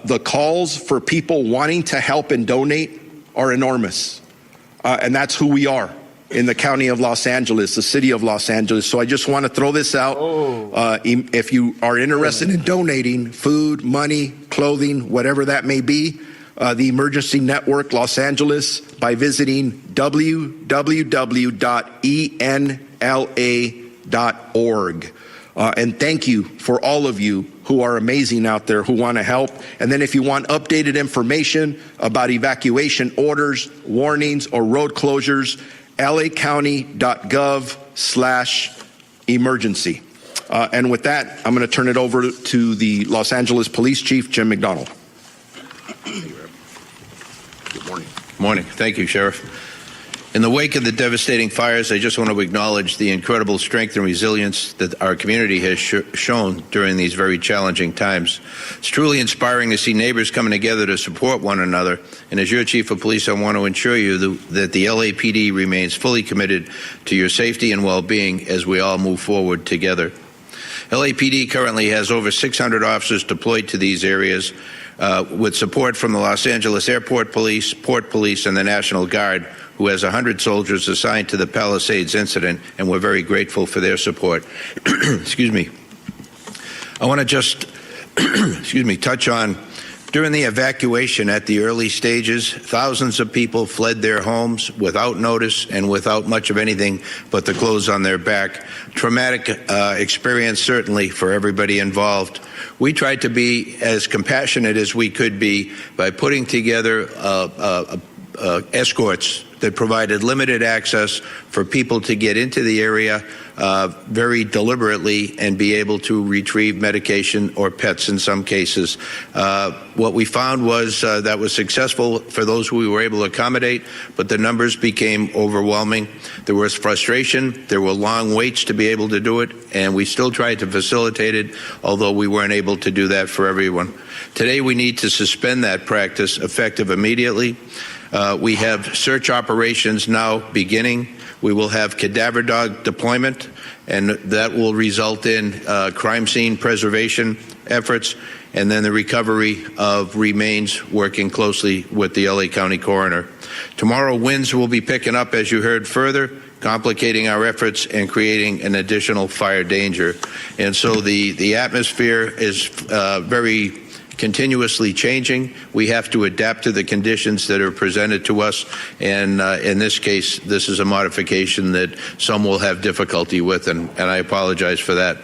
The calls for people wanting to help and donate are enormous. And that's who we are in the county of Los Angeles, the city of Los Angeles. So I just want to throw this out. If you are interested in donating food, money, clothing, whatever that may be, the Emergency Network Los Angeles by visiting www.enla.org. And thank you for all of you who are amazing out there who want to help. And then if you want updated information about evacuation orders, warnings, or road closures, lacounty.gov/emergency. And with that, I'm going to turn it over to the Los Angeles Police Chief, Jim McDonald. Good morning. Morning. Thank you, Sheriff. In the wake of the devastating fires, I just want to acknowledge the incredible strength and resilience that our community has shown during these very challenging times. It's truly inspiring to see neighbors coming together to support one another. And as your Chief of Police, I want to ensure you that the LAPD remains fully committed to your safety and well-being as we all move forward together. LAPD currently has over 600 officers deployed to these areas with support from the Los Angeles Airport Police, Port Police, and the National Guard, who has 100 soldiers assigned to the Palisades incident, and we're very grateful for their support. Excuse me. I want to just, touch on, during the evacuation at the early stages, thousands of people fled their homes without notice and without much of anything but the clothes on their back. Traumatic experience, certainly, for everybody involved. We tried to be as compassionate as we could be by putting together escorts that provided limited access for people to get into the area very deliberately and be able to retrieve medication or pets in some cases. What we found was that was successful for those who we were able to accommodate, but the numbers became overwhelming. There was frustration. There were long waits to be able to do it, and we still tried to facilitate it, although we weren't able to do that for everyone. Today, we need to suspend that practice effective immediately. We have search operations now beginning. We will have cadaver dog deployment, and that will result in crime scene preservation efforts, and then the recovery of remains, working closely with the LA County coroner. Tomorrow, winds will be picking up, as you heard, further, complicating our efforts and creating an additional fire danger. And so the atmosphere is very continuously changing. We have to adapt to the conditions that are presented to us, and in this case, this is a modification that some will have difficulty with, and I apologize for that.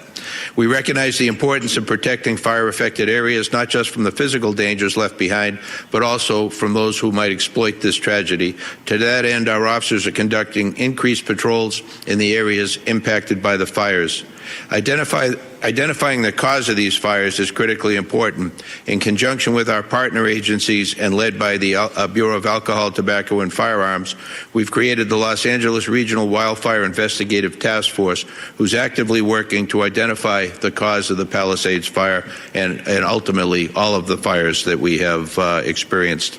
We recognize the importance of protecting fire-affected areas, not just from the physical dangers left behind, but also from those who might exploit this tragedy. To that end, our officers are conducting increased patrols in the areas impacted by the fires. Identifying the cause of these fires is critically important. In conjunction with our partner agencies and led by the Bureau of Alcohol, Tobacco, and Firearms, we've created the Los Angeles Regional Wildfire Investigative Task Force, who's actively working to identify the cause of the Palisades fire and ultimately all of the fires that we have experienced.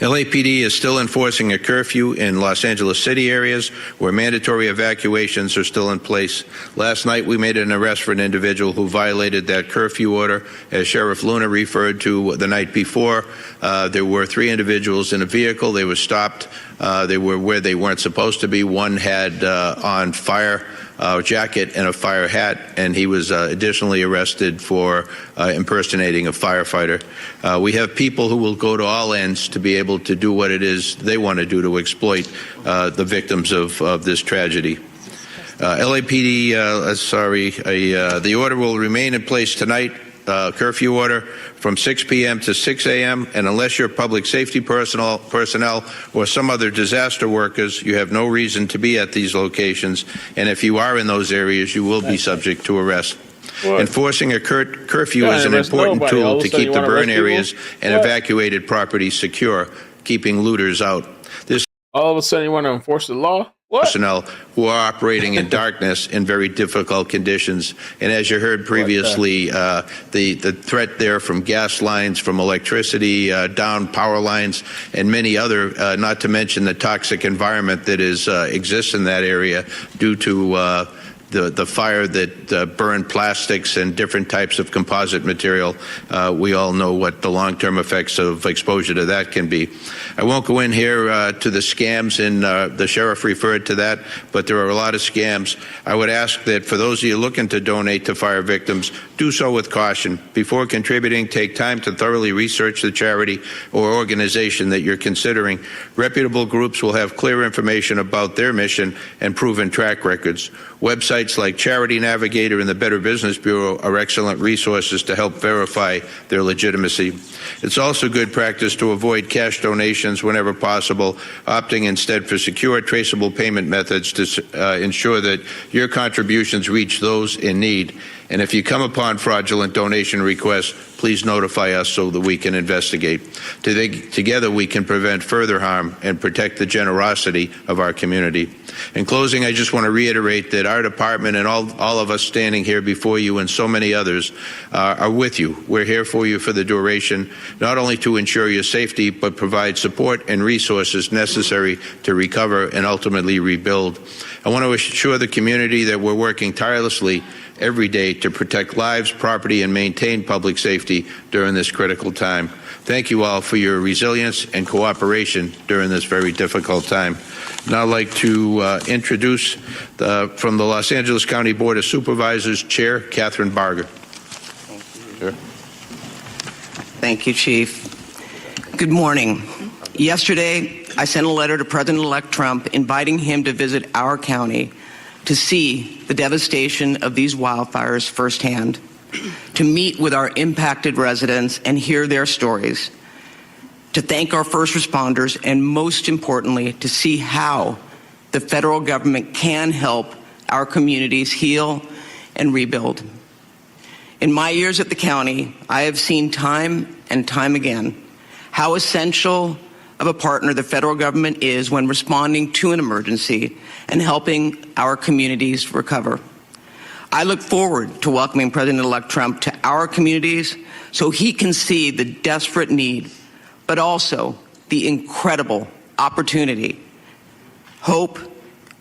LAPD is still enforcing a curfew in Los Angeles city areas where mandatory evacuations are still in place. Last night, we made an arrest for an individual who violated that curfew order. As Sheriff Luna referred to the night before, there were 3 individuals in a vehicle. They were stopped. They were where they weren't supposed to be. One had on fire jacket and a fire hat, and he was additionally arrested for impersonating a firefighter. We have people who will go to all ends to be able to do what it is they want to do to exploit the victims of this tragedy. LAPD, the order will remain in place tonight, curfew order from 6 p.m. to 6 a.m., and unless you're public safety personnel or some other disaster workers, you have no reason to be at these locations, and if you are in those areas, you will be subject to arrest. What? Enforcing a curfew is an important tool to keep the burn areas and evacuated properties secure, keeping looters out. All of a sudden you want to enforce the law? What? Personnel who are operating in darkness in very difficult conditions. And as you heard previously, the threat there from gas lines, from electricity, down power lines, and many other, not to mention the toxic environment that exists in that area due to the fire that burned plastics and different types of composite material. We all know what the long-term effects of exposure to that can be. I won't go in here to the scams, and the sheriff referred to that, but there are a lot of scams. I would ask that for those of you looking to donate to fire victims, do so with caution. Before contributing, take time to thoroughly research the charity or organization that you're considering. Reputable groups will have clear information about their mission and proven track records. Websites like Charity Navigator and the Better Business Bureau are excellent resources to help verify their legitimacy. It's also good practice to avoid cash donations whenever possible, opting instead for secure, traceable payment methods to ensure that your contributions reach those in need. And if you come upon fraudulent donation requests, please notify us so that we can investigate. Together, we can prevent further harm and protect the generosity of our community. In closing, I just want to reiterate that our department and all of us standing here before you and so many others are with you. We're here for you for the duration, not only to ensure your safety, but provide support and resources necessary to recover and ultimately rebuild. I want to assure the community that we're working tirelessly every day to protect lives, property, and maintain public safety during this critical time. Thank you all for your resilience and cooperation during this very difficult time. Now I'd like to introduce from the Los Angeles County Board of Supervisors, Chair Catherine Barger. Thank you, Chief. Good morning. Yesterday, I sent a letter to President-elect Trump inviting him to visit our county to see the devastation of these wildfires firsthand, to meet with our impacted residents and hear their stories, to thank our first responders, and most importantly, to see how the federal government can help our communities heal and rebuild. In my years at the county, I have seen time and time again how essential of a partner the federal government is when responding to an emergency and helping our communities recover. I look forward to welcoming President-elect Trump to our communities so he can see the desperate need, but also the incredible opportunity, hope,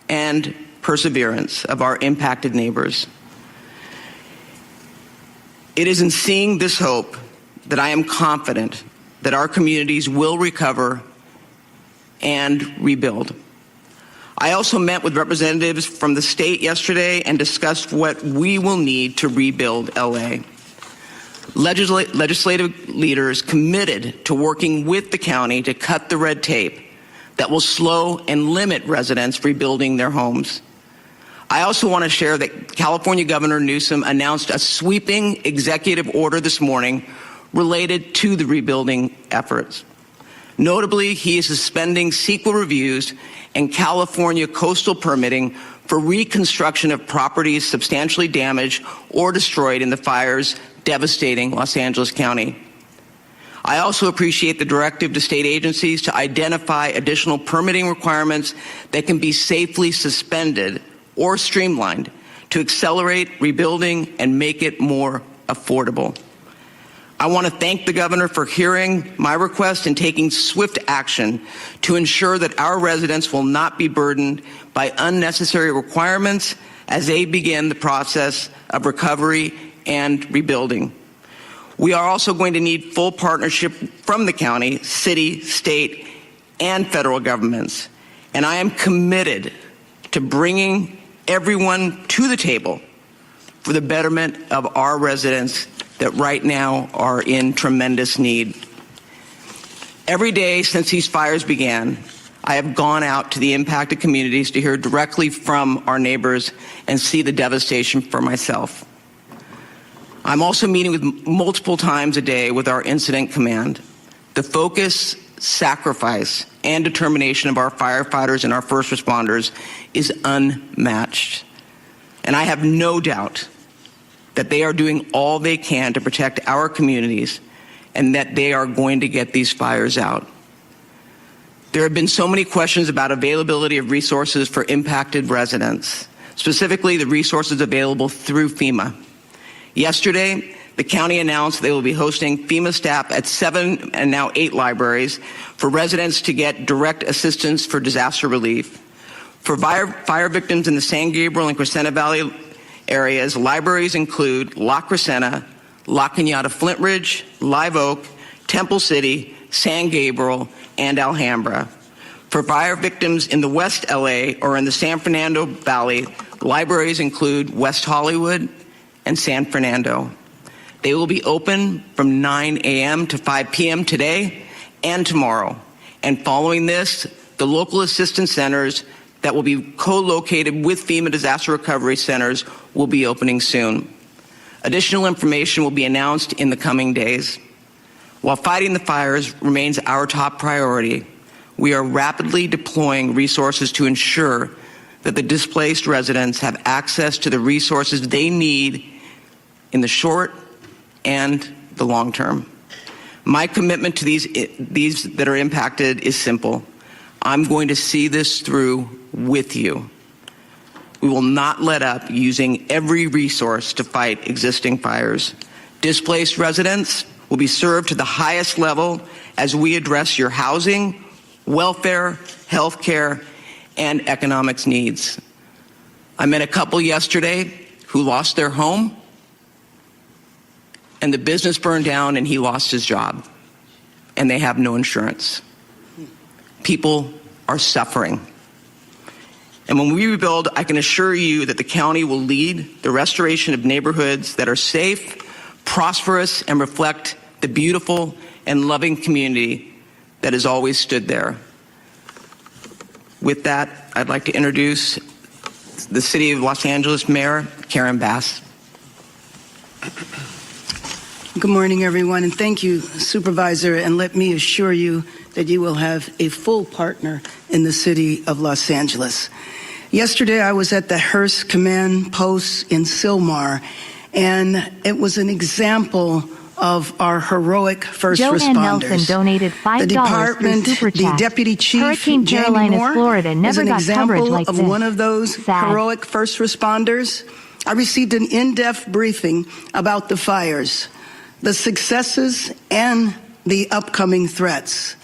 and perseverance of our impacted neighbors. It is in seeing this hope that I am confident that our communities will recover and rebuild. I also met with representatives from the state yesterday and discussed what we will need to rebuild LA. Legislative leaders committed to working with the county to cut the red tape that will slow and limit residents rebuilding their homes. I also want to share that California Governor Newsome announced a sweeping executive order this morning related to the rebuilding efforts. Notably, he is suspending CEQA reviews and California coastal permitting for reconstruction of properties substantially damaged or destroyed in the fires devastating Los Angeles County. I also appreciate the directive to state agencies to identify additional permitting requirements that can be safely suspended or streamlined to accelerate rebuilding and make it more affordable. I want to thank the governor for hearing my request and taking swift action to ensure that our residents will not be burdened by unnecessary requirements as they begin the process of recovery and rebuilding. We are also going to need full partnership from the county, city, state, and federal governments. And I am committed to bringing everyone to the table for the betterment of our residents that right now are in tremendous need. Every day since these fires began, I have gone out to the impacted communities to hear directly from our neighbors and see the devastation for myself. I'm also meeting with multiple times a day with our incident command. The focus, sacrifice, and determination of our firefighters and our first responders is unmatched. And I have no doubt that they are doing all they can to protect our communities and that they are going to get these fires out. There have been so many questions about availability of resources for impacted residents, specifically the resources available through FEMA. Yesterday, the county announced they will be hosting FEMA staff at 7 and now 8 libraries for residents to get direct assistance for disaster relief. For fire victims in the San Gabriel and Crescenta Valley areas, libraries include La Crescenta, La Cañada Flint Ridge, Live Oak, Temple City, San Gabriel, and Alhambra. For fire victims in the West LA or in the San Fernando Valley, libraries include West Hollywood and San Fernando. They will be open from 9 a.m. to 5 p.m. today and tomorrow. And following this, the local assistance centers that will be co-located with FEMA disaster recovery centers will be opening soon. Additional information will be announced in the coming days. While fighting the fires remains our top priority, we are rapidly deploying resources to ensure that the displaced residents have access to the resources they need in the short and the long term. My commitment to these that are impacted is simple. I'm going to see this through with you. We will not let up using every resource to fight existing fires. Displaced residents will be served to the highest level as we address your housing, welfare, health care, and economics needs. I met a couple yesterday who lost their home and the business burned down and he lost his job and they have no insurance. People are suffering. And when we rebuild, I can assure you that the county will lead the restoration of neighborhoods that are safe, prosperous, and reflect the beautiful and loving community that has always stood there. With that, I'd like to introduce the City of Los Angeles Mayor, Karen Bass. Good morning, everyone, and thank you, Supervisor, and let me assure you that you will have a full partner in the City of Los Angeles. Yesterday, I was at the Hearst Command Post in Sylmar, and it was an example of our heroic first Joanne responders. Nelson donated $5 The department, through Super the Chat. Deputy Chief, Hurricane Jamie Carolina, Moore, Florida, never is an got coverage example like of this. one of those Sad. heroic first responders. I received an in-depth briefing about the fires, the successes, and the upcoming threats.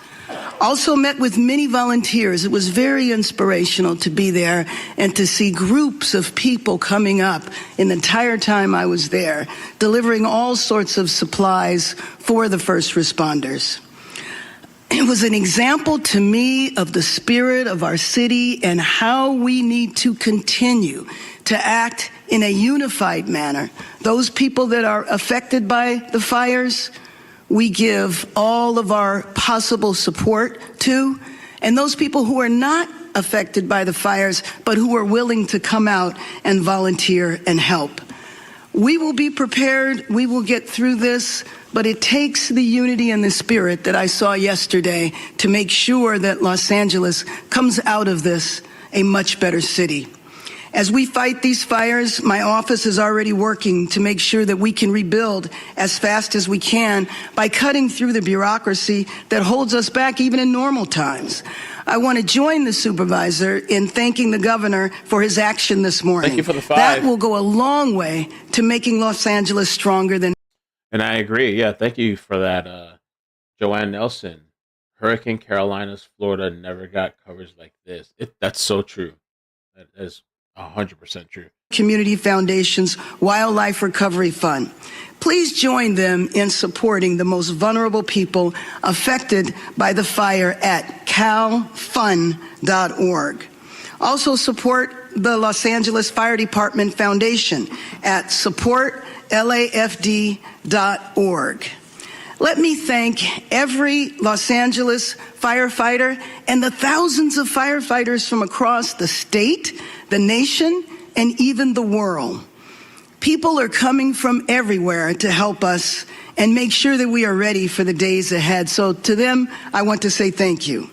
Also met with many volunteers. It was very inspirational to be there and to see groups of people coming up in the entire time I was there, delivering all sorts of supplies for the first responders. It was an example to me of the spirit of our city and how we need to continue to act in a unified manner. Those people that are affected by the fires, we give all of our possible support to, and those people who are not affected by the fires, but who are willing to come out and volunteer and help. We will be prepared, we will get through this, but it takes the unity and the spirit that I saw yesterday to make sure that Los Angeles comes out of this a much better city. As we fight these fires, my office is already working to make sure that we can rebuild as fast as we can by cutting through the bureaucracy that holds us back even in normal times. I want to join the supervisor in thanking the governor for his action this morning. Thank you for the 5. That will go a long way to making Los Angeles stronger than. And I agree. Yeah, thank you for that, Joanne Nelson. Hurricane Carolinas, Florida never got coverage like this. That's so true. That is 100% true. Community Foundation's Wildlife Recovery Fund. Please join them in supporting the most vulnerable people affected by the fire at calfund.org. Also support the Los Angeles Fire Department Foundation at supportlafd.org. Let me thank every Los Angeles firefighter and the thousands of firefighters from across the state, the nation, and even the world. People are coming from everywhere to help us and make sure that we are ready for the days ahead. So to them, I want to say thank you.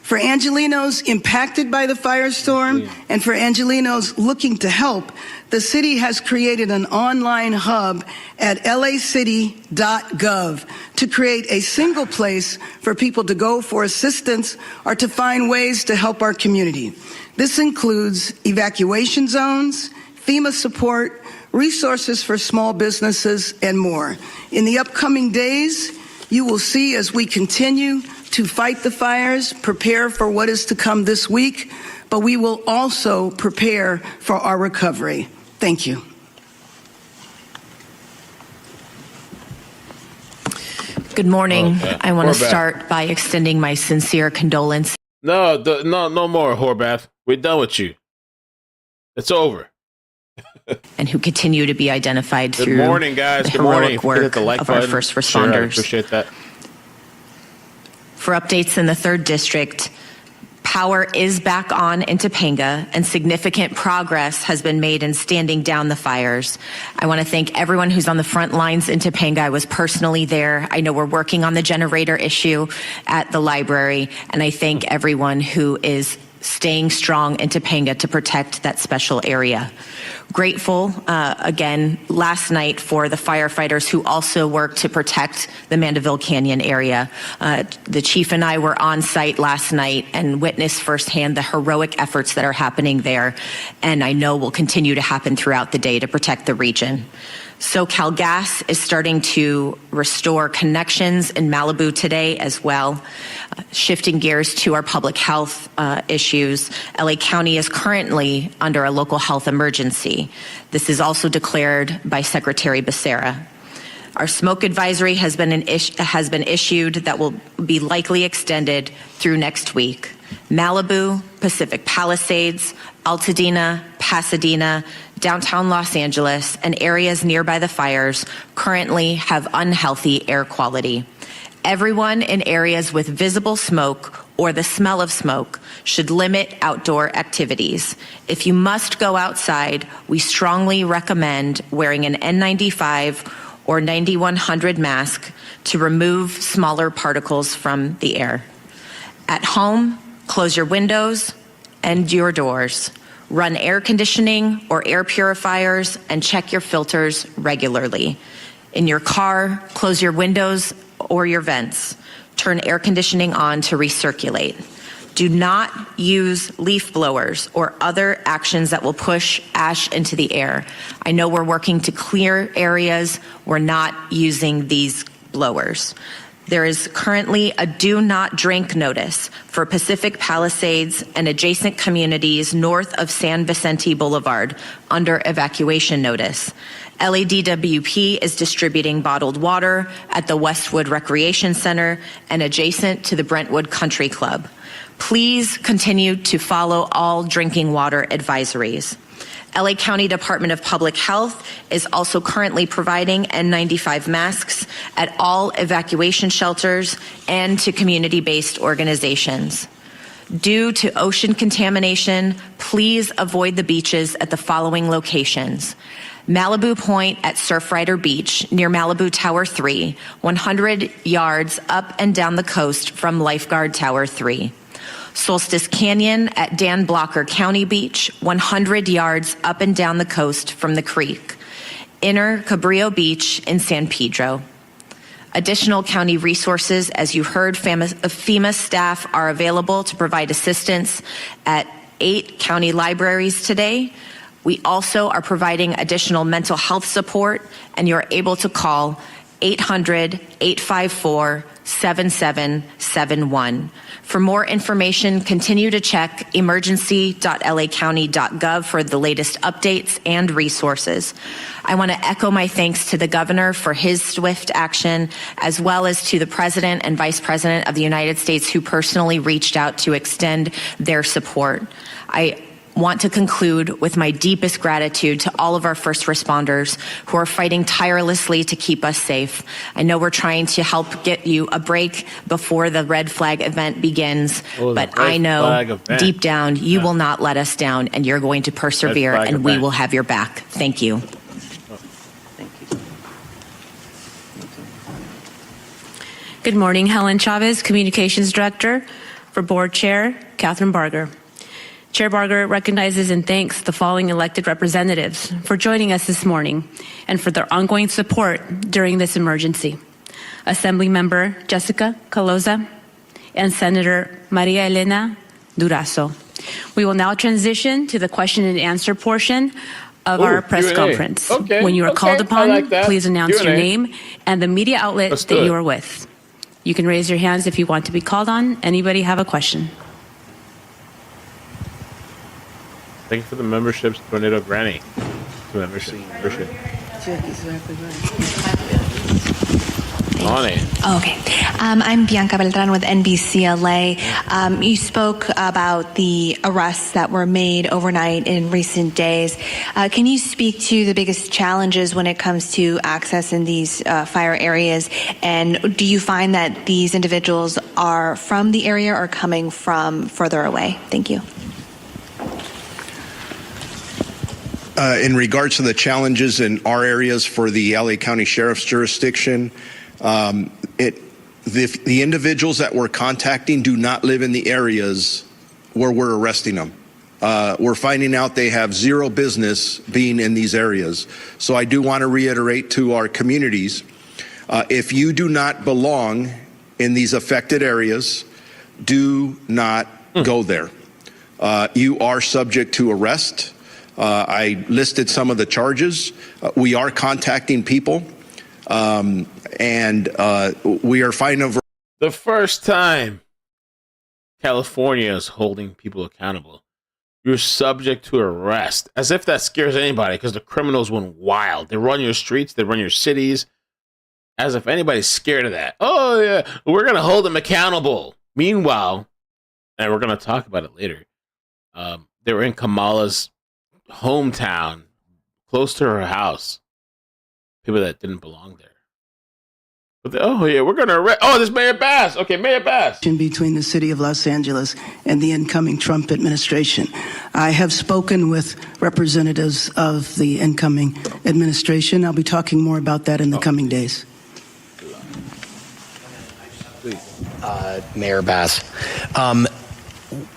For Angelenos impacted by the firestorm and for Angelenos looking to help, the city has created an online hub at lacity.gov to create a single place for people to go for assistance or to find ways to help our community. This includes evacuation zones, FEMA support, resources for small businesses, and more. In the upcoming days, you will see as we continue to fight the fires, prepare for what is to come this week, but we will also prepare for our recovery. Thank you. Good morning. Okay. I want to Horvath. start by extending my sincere condolence. No, no more, Horvath. We're done with you. It's over. And who continue to be identified Good through morning, guys. the Good morning. heroic work Hit the like of our button. first Sure, I responders. appreciate that. For updates in the 3rd District, power is back on in Topanga, and significant progress has been made in standing down the fires. I want to thank everyone who's on the front lines in Topanga. I was personally there. I know we're working on the generator issue at the library, and I thank everyone who is staying strong in Topanga to protect that special area. Grateful, again, last night for the firefighters who also worked to protect the Mandeville Canyon area. The chief and I were on site last night and witnessed firsthand the heroic efforts that are happening there, and I know will continue to happen throughout the day to protect the region. SoCal Gas is starting to restore connections in Malibu today as well. Shifting gears to our public health issues, LA County is currently under a local health emergency. This is also declared by Secretary Becerra. Our smoke advisory has been issued that will be likely extended through next week. Malibu, Pacific Palisades, Altadena, Pasadena, downtown Los Angeles, and areas nearby the fires currently have unhealthy air quality. Everyone in areas with visible smoke or the smell of smoke should limit outdoor activities. If you must go outside, we strongly recommend wearing an N95 or 9100 mask to remove smaller particles from the air. At home, close your windows and your doors. Run air conditioning or air purifiers and check your filters regularly. In your car, close your windows or your vents. Turn air conditioning on to recirculate. Do not use leaf blowers or other actions that will push ash into the air. I know we're working to clear areas. We're not using these blowers. There is currently a do not drink notice for Pacific Palisades and adjacent communities north of San Vicente Boulevard under evacuation notice. LADWP is distributing bottled water at the Westwood Recreation Center and adjacent to the Brentwood Country Club. Please continue to follow all drinking water advisories. LA County Department of Public Health is also currently providing N95 masks at all evacuation shelters and to community-based organizations. Due to ocean contamination, please avoid the beaches at the following locations. Malibu Point at Surfrider Beach near Malibu Tower 3, 100 yards up and down the coast from Lifeguard Tower 3. Solstice Canyon at Dan Blocker County Beach, 100 yards up and down the coast from the creek. Inner Cabrillo Beach in San Pedro. Additional county resources, as you heard, FEMA staff are available to provide assistance at 8 county libraries today. We also are providing additional mental health support, and you're able to call 800-854-7771. For more information, continue to check emergency.lacounty.gov for the latest updates and resources. I want to echo my thanks to the governor for his swift action, as well as to the president and vice president of the United States who personally reached out to extend their support. I want to conclude with my deepest gratitude to all of our first responders who are fighting tirelessly to keep us safe. I know we're trying to help get you a break before the red flag event begins, but I know deep down you will not let us down, and you're going to persevere, and we will have your back. Thank you. Good morning, Helen Chavez, Communications Director for Board Chair Catherine Barger. Chair Barger recognizes and thanks the following elected representatives for joining us this morning and for their ongoing support during this emergency. Assembly Member Jessica Caloza and Senator Maria Elena Durazo. We will now transition to the question and answer portion of our press Q&A. conference. Okay, When you are called upon, I like that. please announce Q&A. your name and the media outlet Let's that do it. you are with. You can raise your hands if you want to be called on. Anybody have a question? Thank you for the memberships, Tornado Granny. Membership. Thank Morning. Okay. I'm Bianca Beltran with NBCLA. You spoke about the arrests that were made overnight in recent days. Can you speak to the biggest challenges when it comes to access in these fire areas? And do you find that these individuals are from the area or coming from further away? Thank you. In regards to the challenges in our areas for the LA County Sheriff's jurisdiction, the individuals that we're contacting do not live in the areas where we're arresting them. We're finding out they have zero business being in these areas. So I do want to reiterate to our communities, if you do not belong in these affected areas, do not go there. You are subject to arrest. I listed some of the charges. We are contacting people, and we are fighting over. The first time California is holding people accountable, you're subject to arrest. As if that scares anybody, because the criminals went wild. They run your streets, they run your cities. As if anybody's scared of that. Oh, yeah, we're going to hold them accountable. Meanwhile, and we're going to talk about it later, they were in Kamala's hometown, close to her house. People that didn't belong there. But we're going to arrest. Oh, this Mayor Bass. Okay, Mayor Bass. Between the city of Los Angeles and the incoming Trump administration. I have spoken with representatives of the incoming administration. I'll be talking more about that in the coming days. Mayor Bass,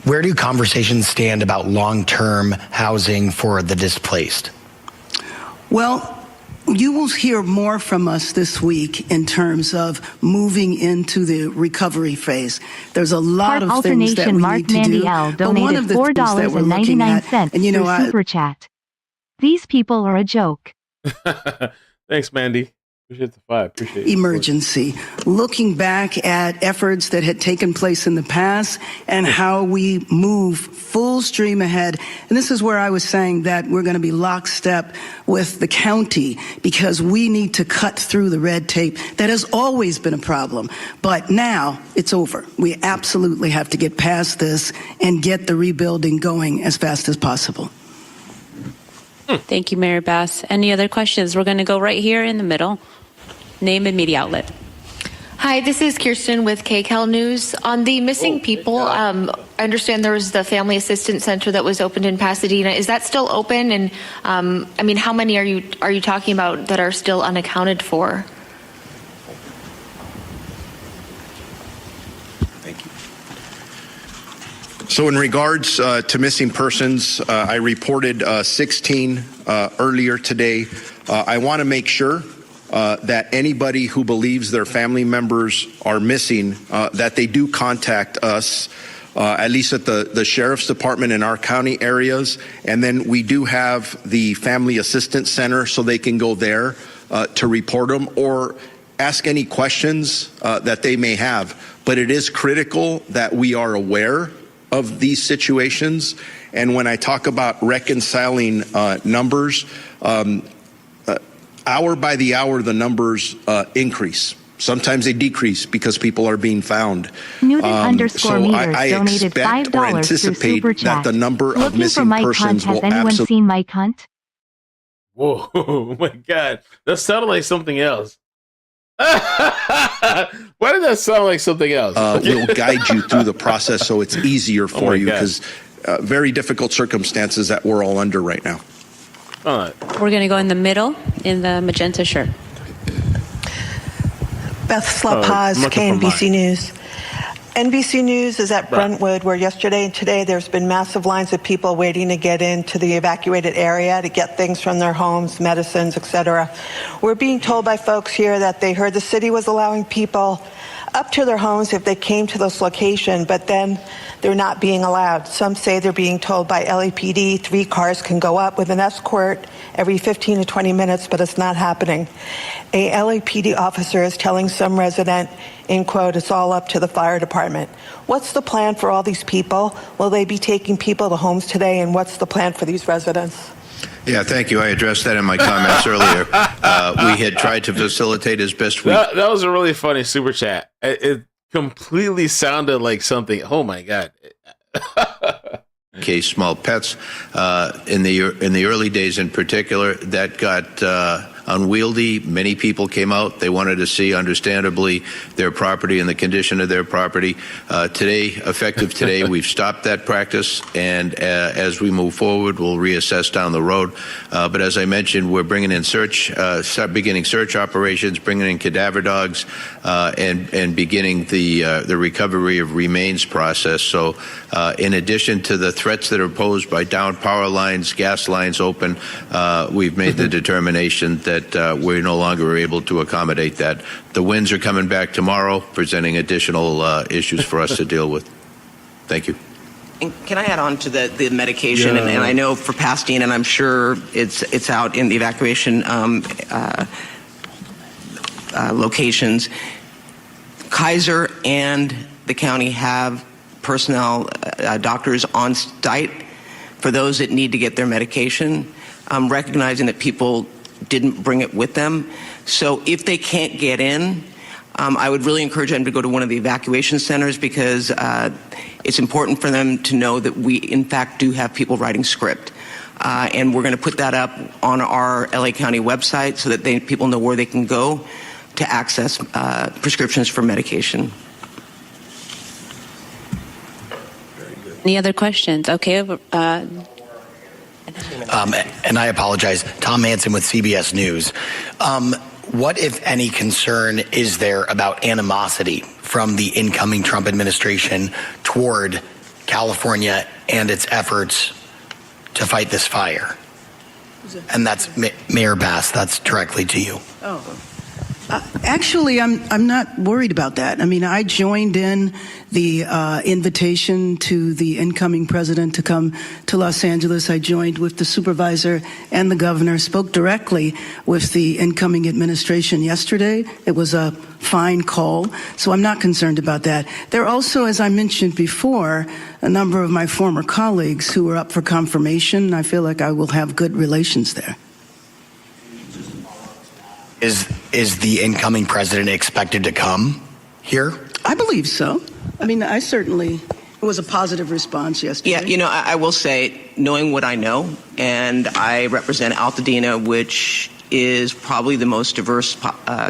where do conversations stand about long-term housing for the displaced? Well, you will hear more from us this week in terms of moving into the recovery phase. There's a lot of things that we need to do. But one of the things that we're looking at, and you know, Super Chat. These people are a joke. Thanks, Mandy. Appreciate the $5. Appreciate it. Emergency, looking back at efforts that had taken place in the past and how we move full stream ahead. And this is where I was saying that we're going to be lockstep with the county because we need to cut through the red tape that has always been a problem. But now it's over. We absolutely have to get past this and get the rebuilding going as fast as possible. Thank you, Mayor Bass. Any other questions? We're going to go right here in the middle. Name and media outlet. Hi, this is Kirsten with KCAL News. On the missing people, I understand there was the Family Assistance Center that was opened in Pasadena. Is that still open? And I mean, how many are you talking about that are still unaccounted for? Thank you. So in regards to missing persons, I reported 16 earlier today. I want to make sure that anybody who believes their family members are missing, that they do contact us, at least at the Sheriff's Department in our county areas. And then we do have the Family Assistance Center, so they can go there to report them or ask any questions that they may have. But it is critical that we are aware of these situations. And when I talk about reconciling numbers, hour by the hour, the numbers increase. Sometimes they decrease because people are being found. Newton So I donated expect or $5 anticipate through Super that Chat. the number of Looking missing for Mike persons Hunt. will Has anyone absolutely. seen Mike Hunt? Whoa, oh my God. That sounded like something else. Why did that sound like something else? Will guide you through the process so it's easier for you because very difficult circumstances that we're all under right now. All right. We're going to go in the middle in the magenta shirt. Beth Slapaz, KNBC News. NBC News is at Brentwood, where yesterday and today there's been massive lines of people waiting to get into the evacuated area to get things from their homes, medicines, etc. We're being told by folks here that they heard the city was allowing people up to their homes if they came to this location, but then they're not being allowed. Some say they're being told by LAPD 3 cars can go up with an escort every 15 to 20 minutes, but it's not happening. A LAPD officer is telling some resident, in quote, it's all up to the fire department. What's the plan for all these people? Will they be taking people to homes today, and what's the plan for these residents? Yeah, thank you. I addressed that in my comments earlier. We had tried to facilitate as best we That was a really funny super chat. It completely sounded like something. Oh my God. case small pets. In the early days in particular, that got unwieldy. Many people came out. They wanted to see, understandably, their property and the condition of their property. Effective today, we've stopped that practice, and as we move forward, we'll reassess down the road. But as I mentioned, we're bringing in beginning search operations, bringing in cadaver dogs, and beginning the recovery of remains process. So, in addition to the threats that are posed by down power lines, gas lines open, we've made the determination that we're no longer able to accommodate that. The winds are coming back tomorrow, presenting additional issues for us to deal with. Thank you. And can I add on to the medication? Yeah. And I know for Pasadena, and I'm sure it's out in the evacuation locations. Kaiser and the county have personnel, doctors on site for those that need to get their medication, recognizing that people didn't bring it with them. So if they can't get in, I would really encourage them to go to one of the evacuation centers, because it's important for them to know that we, in fact, do have people writing script. And we're going to put that up on our LA County website so that people know where they can go to access prescriptions for medication. Any other questions? Okay. And I apologize, Tom Manson with CBS News. What, if any, concern is there about animosity from the incoming Trump administration toward California and its efforts to fight this fire? And that's Mayor Bass. That's directly to you. Oh. Actually, I'm not worried about that. I mean, I joined in the invitation to the incoming president to come to Los Angeles. I joined with the supervisor and the governor, spoke directly with the incoming administration yesterday. It was a fine call, so I'm not concerned about that. There are also, as I mentioned before, a number of my former colleagues who are up for confirmation. I feel like I will have good relations there. Is the incoming president expected to come here? I believe so. I mean, it was a positive response yesterday. Yeah, I will say, knowing what I know, and I represent Altadena, which is probably the most diverse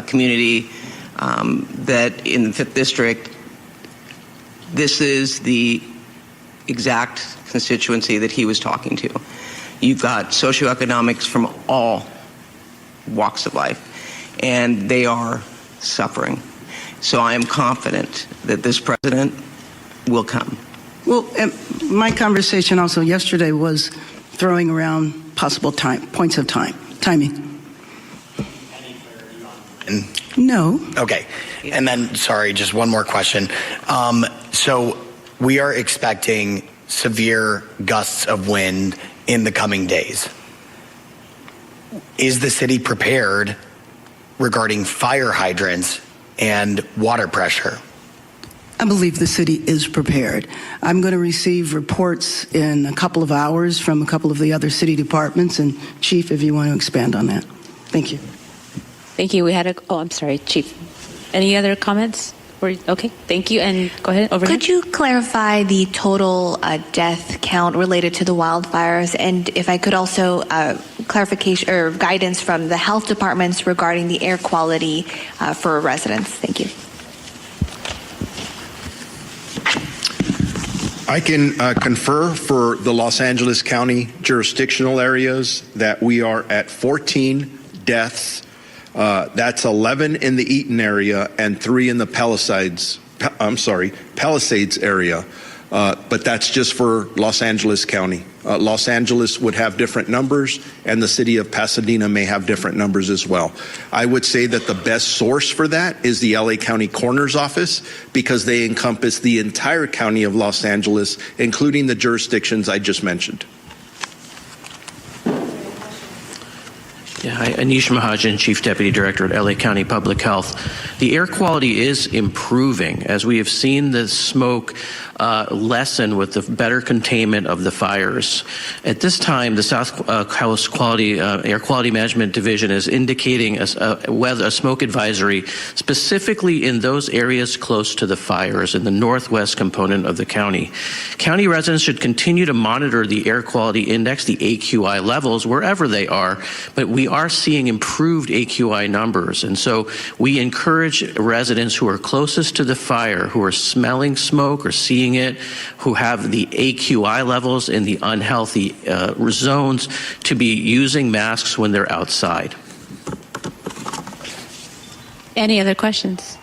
community that in the 5th District, this is the exact constituency that he was talking to. You've got socioeconomics from all walks of life, and they are suffering. So I am confident that this president will come. Well, my conversation also yesterday was throwing around possible points of timing. No. Okay. And then, sorry, just one more question. So we are expecting severe gusts of wind in the coming days. Is the city prepared regarding fire hydrants and water pressure? I believe the city is prepared. I'm going to receive reports in a couple of hours from a couple of the other city departments. And Chief, if you want to expand on that. Thank you. Thank you. I'm sorry, Chief. Any other comments? Okay, thank you. And go ahead, over Could here. you clarify the total death count related to the wildfires? And if I could also clarification or guidance from the health departments regarding the air quality for residents. Thank you. I can confer for the Los Angeles County jurisdictional areas that we are at 14 deaths. That's 11 in the Eaton area and 3 in the Palisades area. But that's just for Los Angeles County. Los Angeles would have different numbers, and the city of Pasadena may have different numbers as well. I would say that the best source for that is the LA County Coroner's Office, because they encompass the entire county of Los Angeles, including the jurisdictions I just mentioned. Yeah, hi, Anish Mahajan, Chief Deputy Director at LA County Public Health. The air quality is improving as we have seen the smoke lessen with the better containment of the fires. At this time, the South Coast Air Quality Management Division is indicating a smoke advisory specifically in those areas close to the fires in the northwest component of the county. County residents should continue to monitor the air quality index, the AQI levels, wherever they are, but we are seeing improved AQI numbers. And so we encourage residents who are closest to the fire, who are smelling smoke or seeing it, who have the AQI levels in the unhealthy zones, to be using masks when they're outside. Any other questions?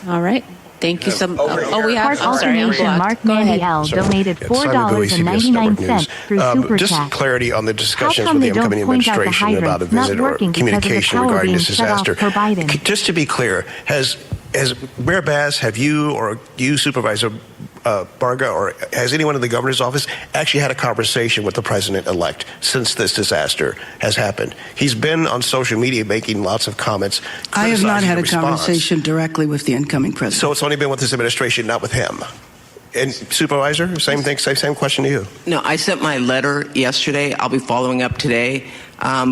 All right. Thank you so much. We have Park Alternation Mark Mandiel donated $4.99 through Super Just Chat. clarity on the How discussions come with the they don't incoming point out the administration about a hydrants not visit or working because of the communication power regarding being this shut off disaster. for Biden? Just to be clear, has Mayor Bass, have you or you, Supervisor Barga, or has anyone in the governor's office actually had a conversation with the president-elect since this disaster has happened? He's been on social media making lots of comments. I have not had a response. conversation directly with the incoming president. So it's only been with this administration, not with him. And Supervisor, same thing, same question to you. No, I sent my letter yesterday. I'll be following up today.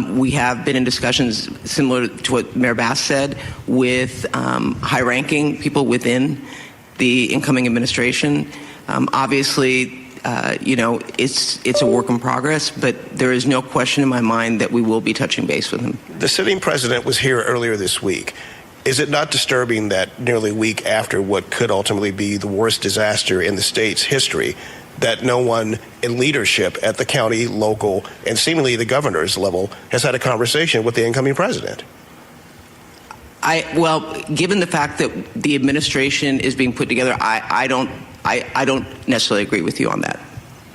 We have been in discussions similar to what Mayor Bass said with high-ranking people within the incoming administration. Obviously, it's a work in progress, but there is no question in my mind that we will be touching base with him. The sitting president was here earlier this week. Is it not disturbing that nearly a week after what could ultimately be the worst disaster in the state's history, that no one in leadership at the county, local, and seemingly the governor's level has had a conversation with the incoming president? Well, given the fact that the administration is being put together, I don't necessarily agree with you on that.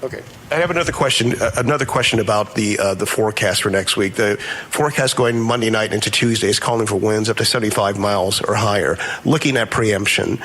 Okay. I have another question about the forecast for next week. The forecast going Monday night into Tuesday is calling for winds up to 75 miles or higher. Looking at preemption,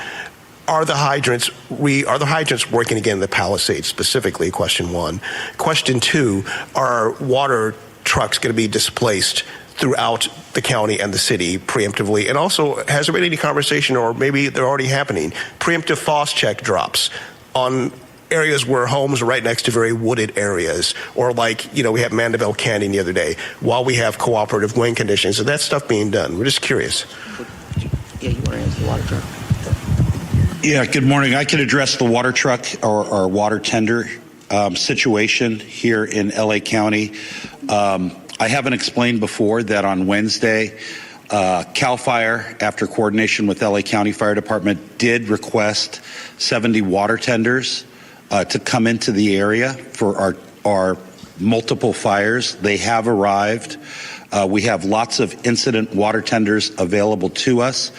are the hydrants working again in the Palisades specifically? Question one. Question two, are water trucks going to be displaced throughout the county and the city preemptively? And also, has there been any conversation, or maybe they're already happening, preemptive frost check drops on areas where homes are right next to very wooded areas, or like, we had Mandeville Canyon the other day, while we have cooperative wind conditions? Is that stuff being done? We're just curious. Yeah, you want to answer the water truck? Yeah, good morning. I can address the water truck or water tender situation here in LA County. I haven't explained before that on Wednesday, CAL FIRE, after coordination with LA County Fire Department, did request 70 water tenders to come into the area for our multiple fires. They have arrived. We have lots of incident water tenders available to us.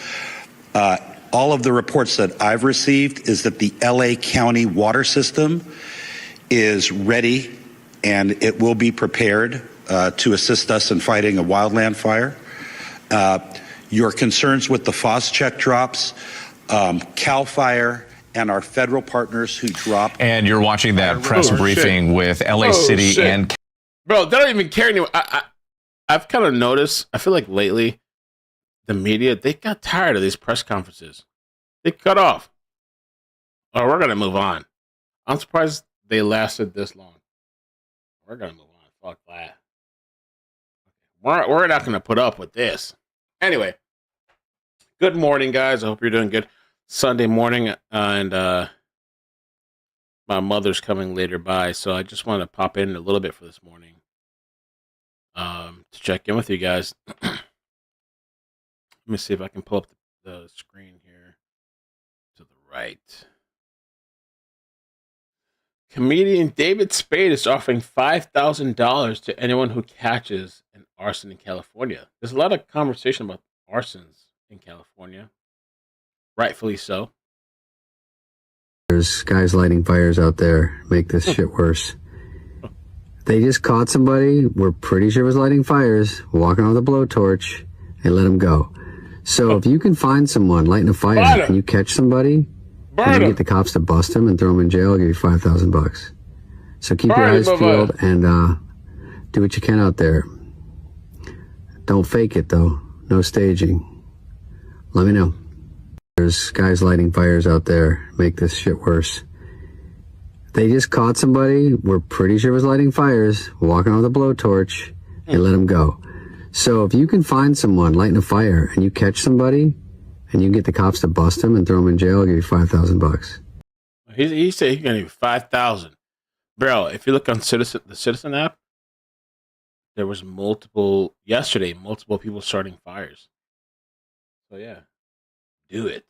All of the reports that I've received is that the LA County water system is ready and it will be prepared to assist us in fighting a wildland fire. Your concerns with the FOSCHEC drops, CAL FIRE, and our federal partners who dropped. And you're watching that press briefing with LA City and. Bro, they don't even care anymore. I've kind of noticed, I feel like lately, the media, they got tired of these press conferences. They cut off. Oh, we're going to move on. I'm surprised they lasted this long. We're going to move on. Fuck that. We're not going to put up with this. Anyway, good morning, guys. I hope you're doing good. Sunday morning, and my mother's coming later by, so I just want to pop in a little bit for this morning to check in with you guys. Let me see if I can pull up the screen here to the right. Comedian David Spade is offering $5,000 to anyone who catches an arson in California. There's a lot of conversation about arsons in California. Rightfully so. There's guys lighting fires out there, make this shit worse. They just caught somebody, we're pretty sure was lighting fires, walking with a blowtorch, and let them go. So if you can find someone lighting a fire and you catch somebody, and you get the cops to bust them and throw them in jail, I'll give you $5,000. So keep your eyes peeled and do what you can out there. Don't fake it though. No staging. Let me know. There's guys lighting fires out there, make this shit worse. They just caught somebody, we're pretty sure was lighting fires, walking with a blowtorch, and let them go. So if you can find someone lighting a fire and you catch somebody and you get the cops to bust them and throw them in jail, I'll give you $5,000. He said he can give 5,000. Bro, if you look on the Citizen app, there was multiple people starting fires. So yeah, do it.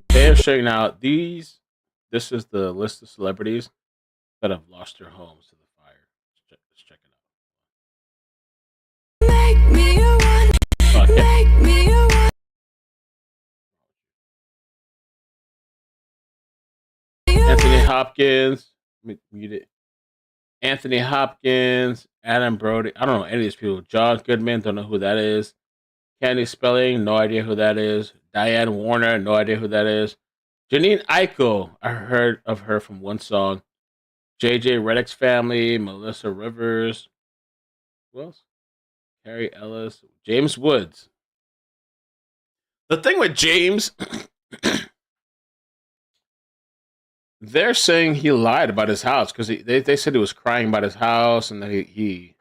They're showing out this is the list of celebrities that have lost their homes to the fire. Let's check it out. Anthony Hopkins, mute it. Anthony Hopkins, Adam Brody. I don't know any of these people. John Goodman, don't know who that is. Candy Spelling, no idea who that is. Diane Warner, no idea who that is. Janine Eichel, I heard of her from one song. JJ Redick's family, Melissa Rivers. Who else? Carrie Ellis, James Woods. The thing with James, they're saying he lied about his house because they said he was crying about his house and that it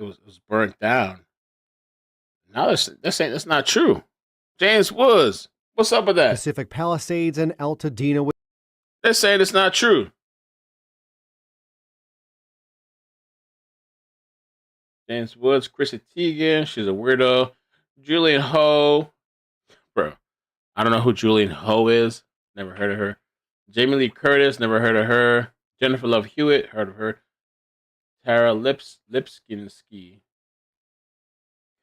was burnt down. Now they're saying that's not true. James Woods, what's up with that? Pacific Palisades and Altadena. They're saying it's not true. James Woods, Chrissy Teigen, she's a weirdo. Julian Ho, bro, I don't know who Julian Ho is. Never heard of her. Jamie Lee Curtis, never heard of her. Jennifer Love Hewitt, heard of her. Tara Lipskinski.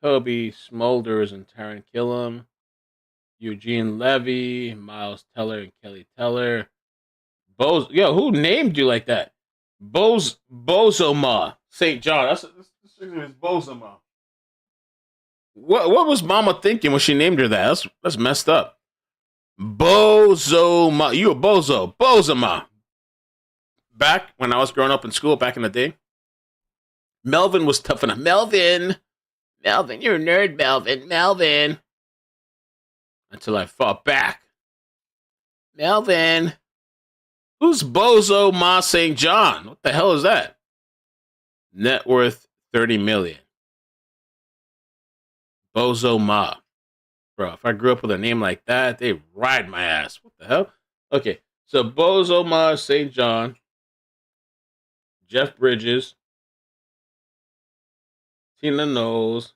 Kobe Smulders and Taron Killam. Eugene Levy, Miles Teller and Kelly Teller. Who named you like that? Bozoma St. John. That's Bozoma. What was Mama thinking when she named her that? That's messed up. Bozoma. You a bozo. Bozoma. Back when I was growing up in school back in the day, Melvin was tough enough. Melvin, you're a nerd, Melvin. Until I fought back. Melvin. Who's Bozo Ma St. John? What the hell is that? Net worth $30 million. Bozo Ma. Bro, if I grew up with a name like that, they ride my ass. What the hell? Okay, so Bozo Ma St. John. Jeff Bridges. Tina Knowles.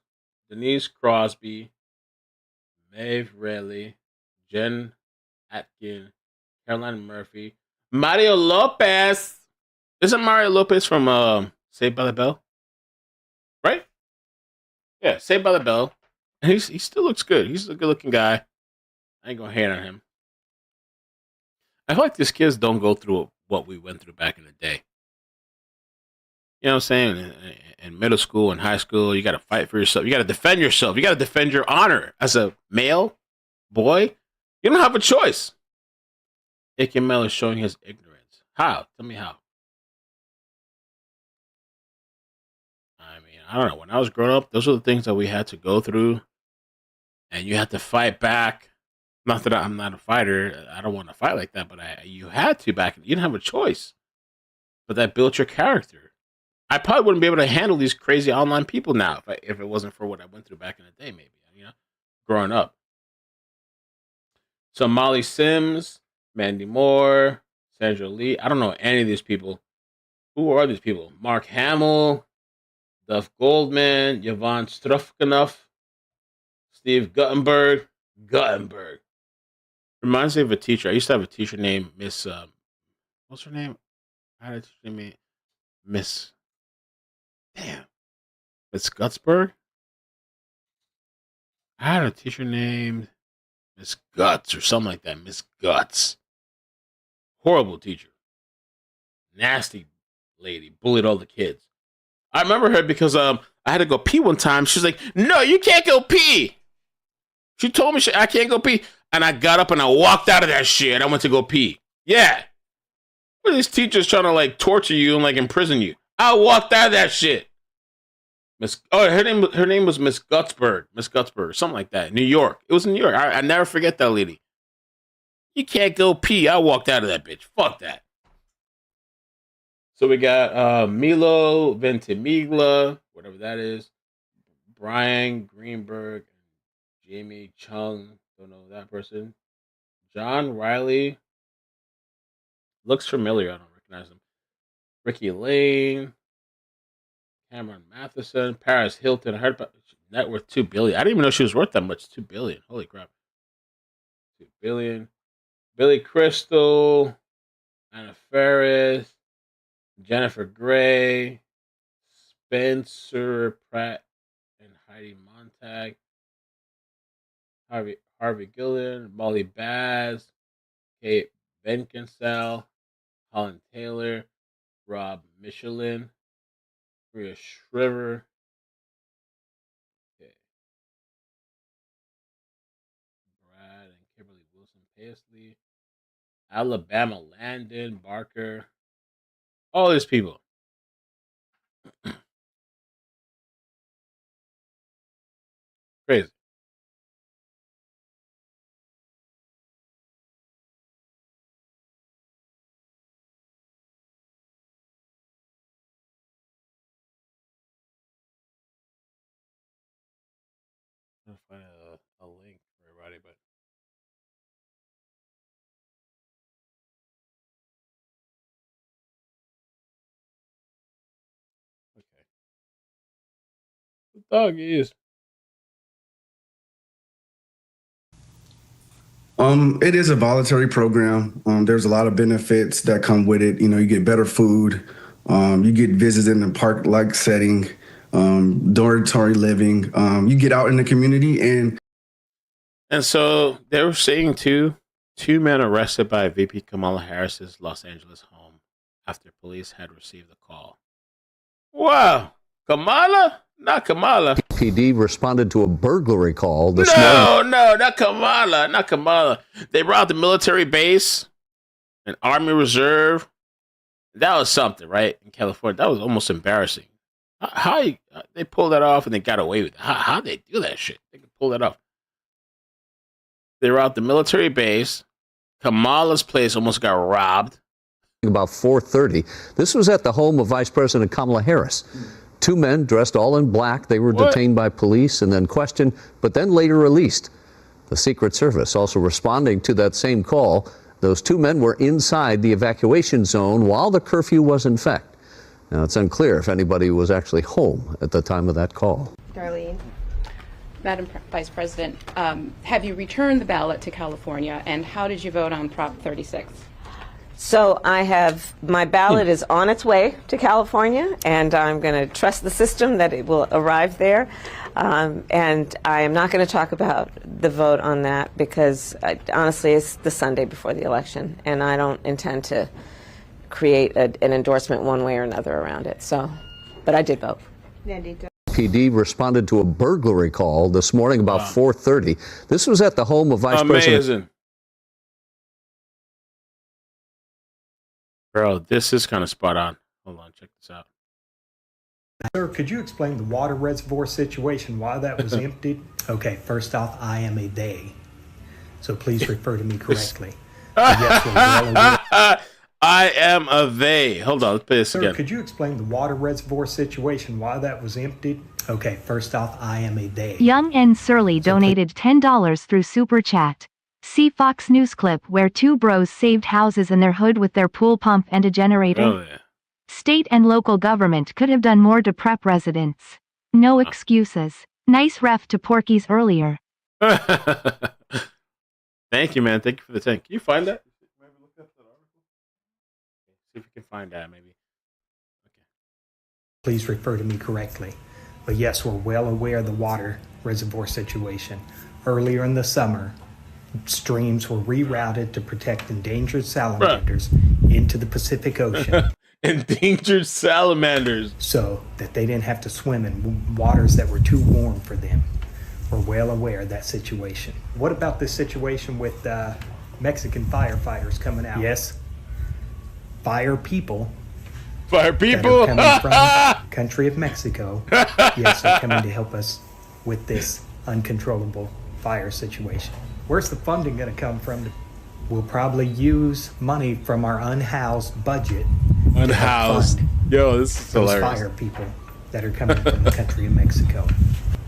Denise Crosby. Maeve Rayleigh. Jen Atkin. Caroline Murphy. Mario Lopez. Isn't Mario Lopez from Saved by the Bell? Right? Yeah, Saved by the Bell. And he still looks good. He's a good-looking guy. I ain't gonna hate on him. I feel like these kids don't go through what we went through back in the day. You know what I'm saying? In middle school and high school, you got to fight for yourself. You got to defend yourself. You got to defend your honor as a male boy. You don't have a choice. Ike Mel is showing his ignorance. How? Tell me how. I mean, I don't know. When I was growing up, those are the things that we had to go through. And you had to fight back. Not that I'm not a fighter. I don't want to fight like that. But you had to back. You didn't have a choice. But that built your character. I probably wouldn't be able to handle these crazy online people now if it wasn't for what I went through back in the day, maybe, growing up. So Molly Sims, Mandy Moore, Sandra Lee. I don't know any of these people. Who are these people? Mark Hamill, Duff Goldman, Yvonne Strufkanoff, Steve Guttenberg. Reminds me of a teacher. I used to have a teacher named Miss, what's her name? I had a teacher named Miss Gutsberg? I had a teacher named Miss Guts or something like that. Miss Guts. Horrible teacher. Nasty lady. Bullied all the kids. I remember her because I had to go pee one time. She's like, no, you can't go pee. She told me I can't go pee. And I got up and I walked out of that shit. I went to go pee. Yeah. What are these teachers trying to torture you and imprison you? I walked out of that shit. Her name was Miss Gutsberg, something like that. New York. It was in New York. I never forget that lady. You can't go pee. I walked out of that bitch. Fuck that. So we got Milo Ventimiglia, whatever that is, Brian Greenberg, Jamie Chung, don't know that person. John Riley, looks familiar. I don't recognize him. Ricky Lane, Cameron Matheson, Paris Hilton. I heard about net worth $2 billion. I didn't even know she was worth that much. $2 billion. Holy crap. $2 billion. Billy Crystal, Anna Ferris, Jennifer Gray, Spencer Pratt, and Heidi Montag. Harvey Gillen, Molly Baz, Kate Benkinsale, Colin Taylor, Rob Michelin, Maria Shriver. Okay. Brad and Kimberly Wilson Paisley, Alabama Landon Barker. All these people. Crazy. I'm trying to find a link for everybody, but okay. The dog is. It is a voluntary program. There's a lot of benefits that come with it. You know, you get better food, you get visits in a park-like setting, dormitory living. You get out in the community And so they were saying two men arrested by VP Kamala Harris's Los Angeles home after police had received a call. Wow, Kamala? Not Kamala. PD responded to a burglary call this No, morning. not Kamala. Not Kamala. They robbed a military base, an Army Reserve. That was something, right? In California. That was almost embarrassing. How they pulled that off and they got away with it? How they do that shit? They can pull that off. They robbed the military base. Kamala's place almost got robbed. About 4:30. This was at the home of Vice President Kamala Harris. Two men dressed all in black. They were detained by police and then questioned, but then later released. The Secret Service also responding to that same call. Those two men were inside the evacuation zone while the curfew was in effect. Now, it's unclear if anybody was actually home at the time of that call. Darlene. Madam Vice President, have you returned the ballot to California, and how did you vote on Prop 36? So my ballot is on its way to California, and I'm going to trust the system that it will arrive there. And I am not going to talk about the vote on that because, honestly, it's the Sunday before the election, and I don't intend to create an endorsement one way or another around it. So, but I did vote. PD responded to a burglary call this morning about 4:30. This was at the home of Vice President. Bro, this is kind of spot on. Hold on, check this out. Sir, could you explain the water reservoir situation, why that was emptied? Okay, first off, I am a they, so please refer to me correctly. Yes, I am a they. Hold on, let's play this again. Sir, could you explain the water reservoir situation, why that was emptied? Okay, first off, I am a they. Young and Surly donated $10 through Super Chat. See Fox News clip where two bros saved houses in their hood with their pool pump and a generator. Oh, yeah. State and local government could have done more to prep residents. No excuses. Nice ref to Porky's earlier. Thank you, man. Thank you for the 10. Can you find that? Maybe look up that article. See if we can find that, maybe. Okay. Please refer to me correctly. But yes, we're well aware of the water reservoir situation. Earlier in the summer, streams were rerouted to protect endangered salamanders into the Pacific Ocean. Endangered salamanders. So that they didn't have to swim in waters that were too warm for them. We're well aware of that situation. What about this situation with Mexican firefighters coming out? Yes, fire people Fire people that are coming from country of Mexico, yes, are coming to help us with this uncontrollable fire situation. Where's the funding going to come from? We'll probably use money from our unhoused budget. Unhoused. Yo, this is those hilarious. fire people that are coming from the country of Mexico.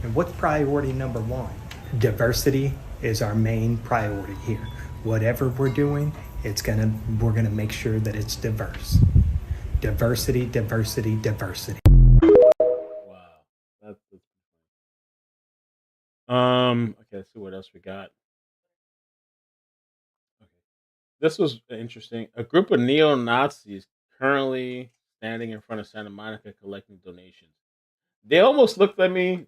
And what's priority number one? Diversity is our main priority here. Whatever we're doing, we're gonna make sure that it's diverse. Diversity, diversity, diversity. That's okay, let's see what else we got. Okay. This was interesting. A group of neo-Nazis currently standing in front of Santa Monica collecting donations. They almost looked at me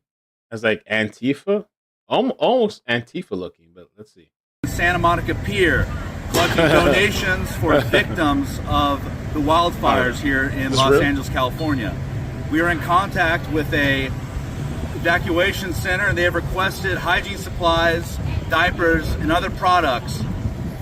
as like Antifa. Almost Antifa looking, but let's see. Santa Monica Pier, collecting donations for victims of the wildfires here in Los Angeles, California. We are in contact with a evacuation center, and they have requested hygiene supplies, diapers, and other products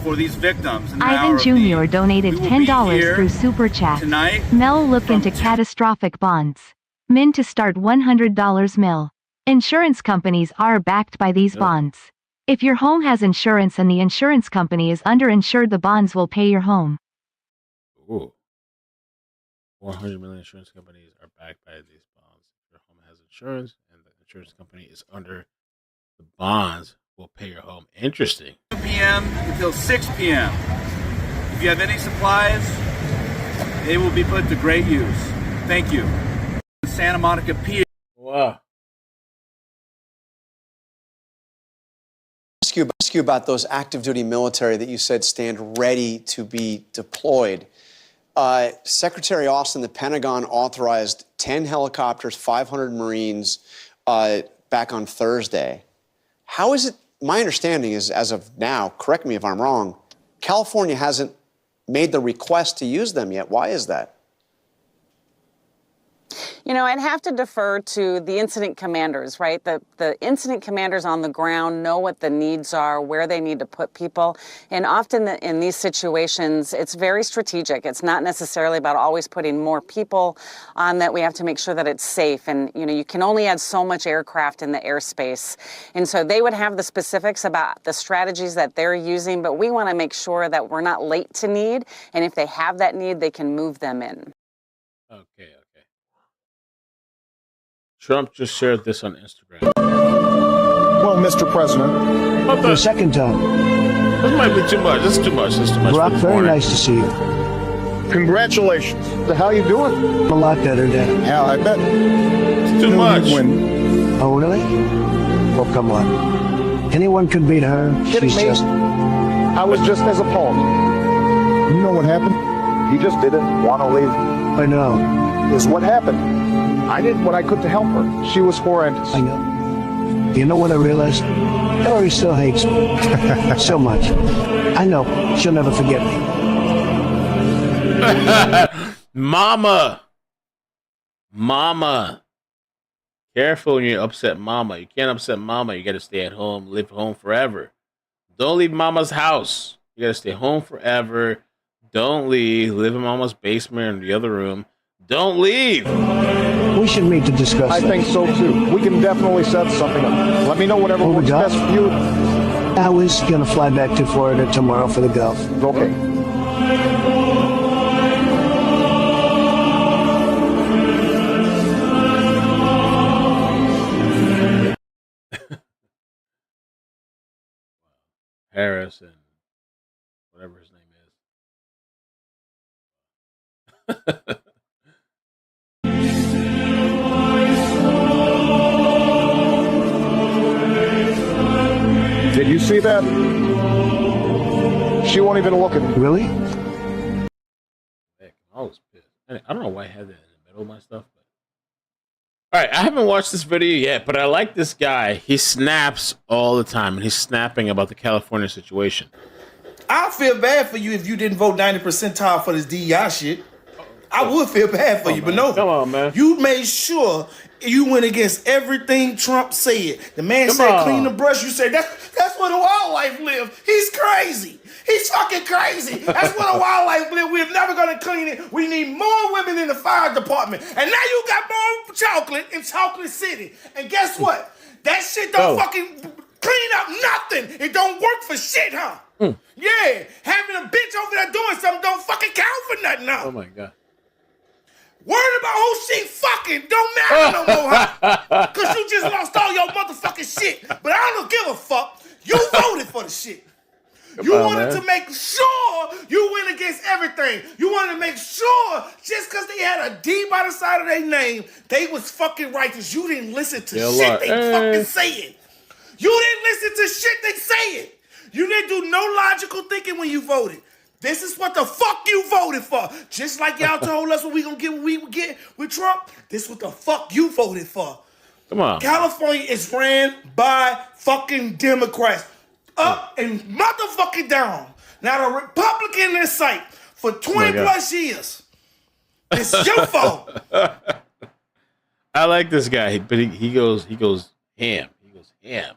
for these victims. Ivan Jr. donated $10 through Super Chat. Tonight, Mel look into catastrophic bonds. Min to start $100 mil. Insurance companies are backed by these bonds. If your home has insurance and the insurance company is underinsured, the bonds will pay your home. Ooh. 400 million insurance companies are backed by these bonds. If your home has insurance and the insurance company is under the bonds, will pay your home. Interesting. 2 p.m. until 6 p.m. If you have any supplies, they will be put to great use. Thank you. Santa Monica Pier. Wow. Ask you about those active duty military that you said stand ready to be deployed. Secretary Austin, the Pentagon authorized 10 helicopters, 500 Marines back on Thursday. How is it? My understanding is, as of now, correct me if I'm wrong, California hasn't made the request to use them yet. Why is that? You know, I'd have to defer to the incident commanders, right? The incident commanders on the ground know what the needs are, where they need to put people. And often in these situations, it's very strategic. It's not necessarily about always putting more people on that. We have to make sure that it's safe. And, you know, you can only add so much aircraft in the airspace. And so they would have the specifics about the strategies that they're using, but we want to make sure that we're not late to need. And if they have that need, they can move them in. Okay. Trump just shared this on Instagram. Well, Mr. President, for the second time. This might be too much. This is too much. Brock, very nice to see you. Congratulations. How you doing? A lot better, Dad. Yeah, I bet. It's too much. Win. Oh, really? Well, come on. Anyone could beat her. Kidding me? I was just as appalled. You know what happened? You just didn't want to leave. I know. Is what happened. I did what I could to help her. She was horrendous. I know. You know what I realized? Hillary still hates me. So much. I know. She'll never forget me. Mama. Careful when you upset Mama. You can't upset Mama. You got to stay at home, live home forever. Don't leave Mama's house. You got to stay home forever. Don't leave. Live in Mama's basement or in the other room. Don't leave. We should meet to discuss I think so, too. We can definitely set something up. Let me know whatever works best for you. I was going to fly back to Florida tomorrow for the Gulf. Okay. Harris and whatever his name is. Did you see that? She won't even look at me. Really? I was pissed. I don't know why I had that in the middle of my stuff. All right, I haven't watched this video yet, but I like this guy. He snaps all the time, and he's snapping about the California situation. I feel bad for you if you didn't vote 90 percentile for this DEI shit. I would feel bad for you, but no. Come on, man. You made sure You went against everything Trump said. The man said clean the brush. You said that's where the wildlife live. He's crazy. He's fucking crazy. That's where the wildlife live. We're never gonna clean it. We need more women in the fire department. And now you got more chocolate in Chocolate City. And guess what? That shit don't fucking clean up nothing. It don't work for shit, huh? Yeah. Having a bitch over there doing something don't fucking count for nothing, huh? Oh my God. Worried about who she fucking don't matter no more, huh? Cause you just lost all your motherfucking shit. But I don't give a fuck. You voted for the shit. You wanted to make sure you went against everything. You wanted to make sure just because they had a D by the side of their name, they was fucking righteous. You didn't listen to shit they fucking saying. You didn't listen to shit they saying. You didn't do no logical thinking when you voted. This is what the fuck you voted for. Just like y'all told us what we gonna get when we get with Trump. This is what the fuck you voted for. Come on. California is ran by fucking Democrats. Up and motherfucking down. Not a Republican in sight for 20 plus years. It's your fault. I like this guy, but he goes ham. He goes ham.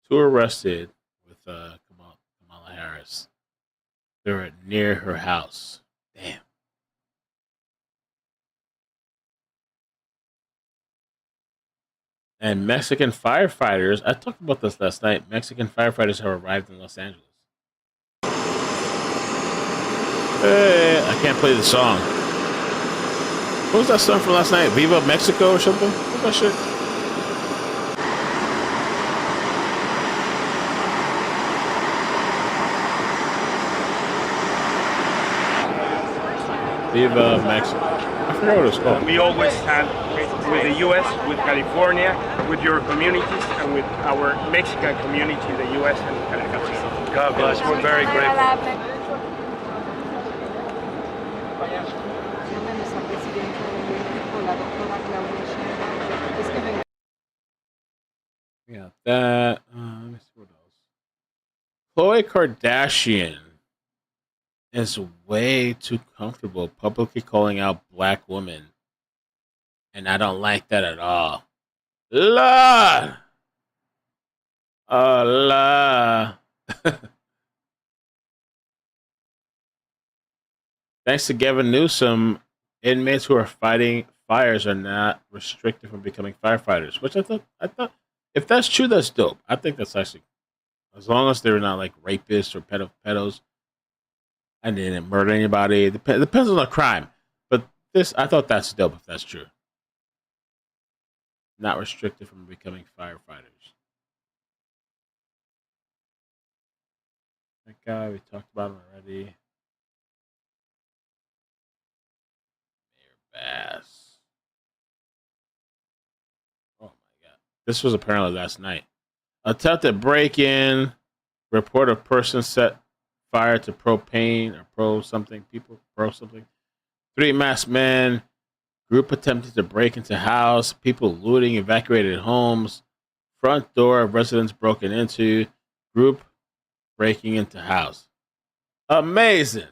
Two arrested with Kamala Harris. They were near her house. Damn. And Mexican firefighters, I talked about this last night. Mexican firefighters have arrived in Los Angeles. Hey, I can't play the song. What was that song from last night? Viva Mexico or something? What's that shit? Viva Mexico. I forgot what it's called. We always stand with the U.S., with California, with your communities, and with our Mexican community in the U.S. and Canada. God bless. We're very grateful. Yeah, that. Let me see what else. Khloe Kardashian is way too comfortable publicly calling out black women. And I don't like that at all. Lord! Allah. Thanks to Gavin Newsom, inmates who are fighting fires are not restricted from becoming firefighters. Which I thought if that's true, that's dope. I think that's actually, as long as they're not like rapists or pedos, and they didn't murder anybody. It depends on the crime. But this, I thought that's dope if that's true. Not restricted from becoming firefighters. That guy, we talked about him already. Mayor Bass. Oh my God. This was apparently last night. Attempted break-in. Report of person set fire to propane or pro something. 3 masked men. Group attempted to break into house. People looting evacuated homes. Front door of residents broken into. Group breaking into house. Amazing.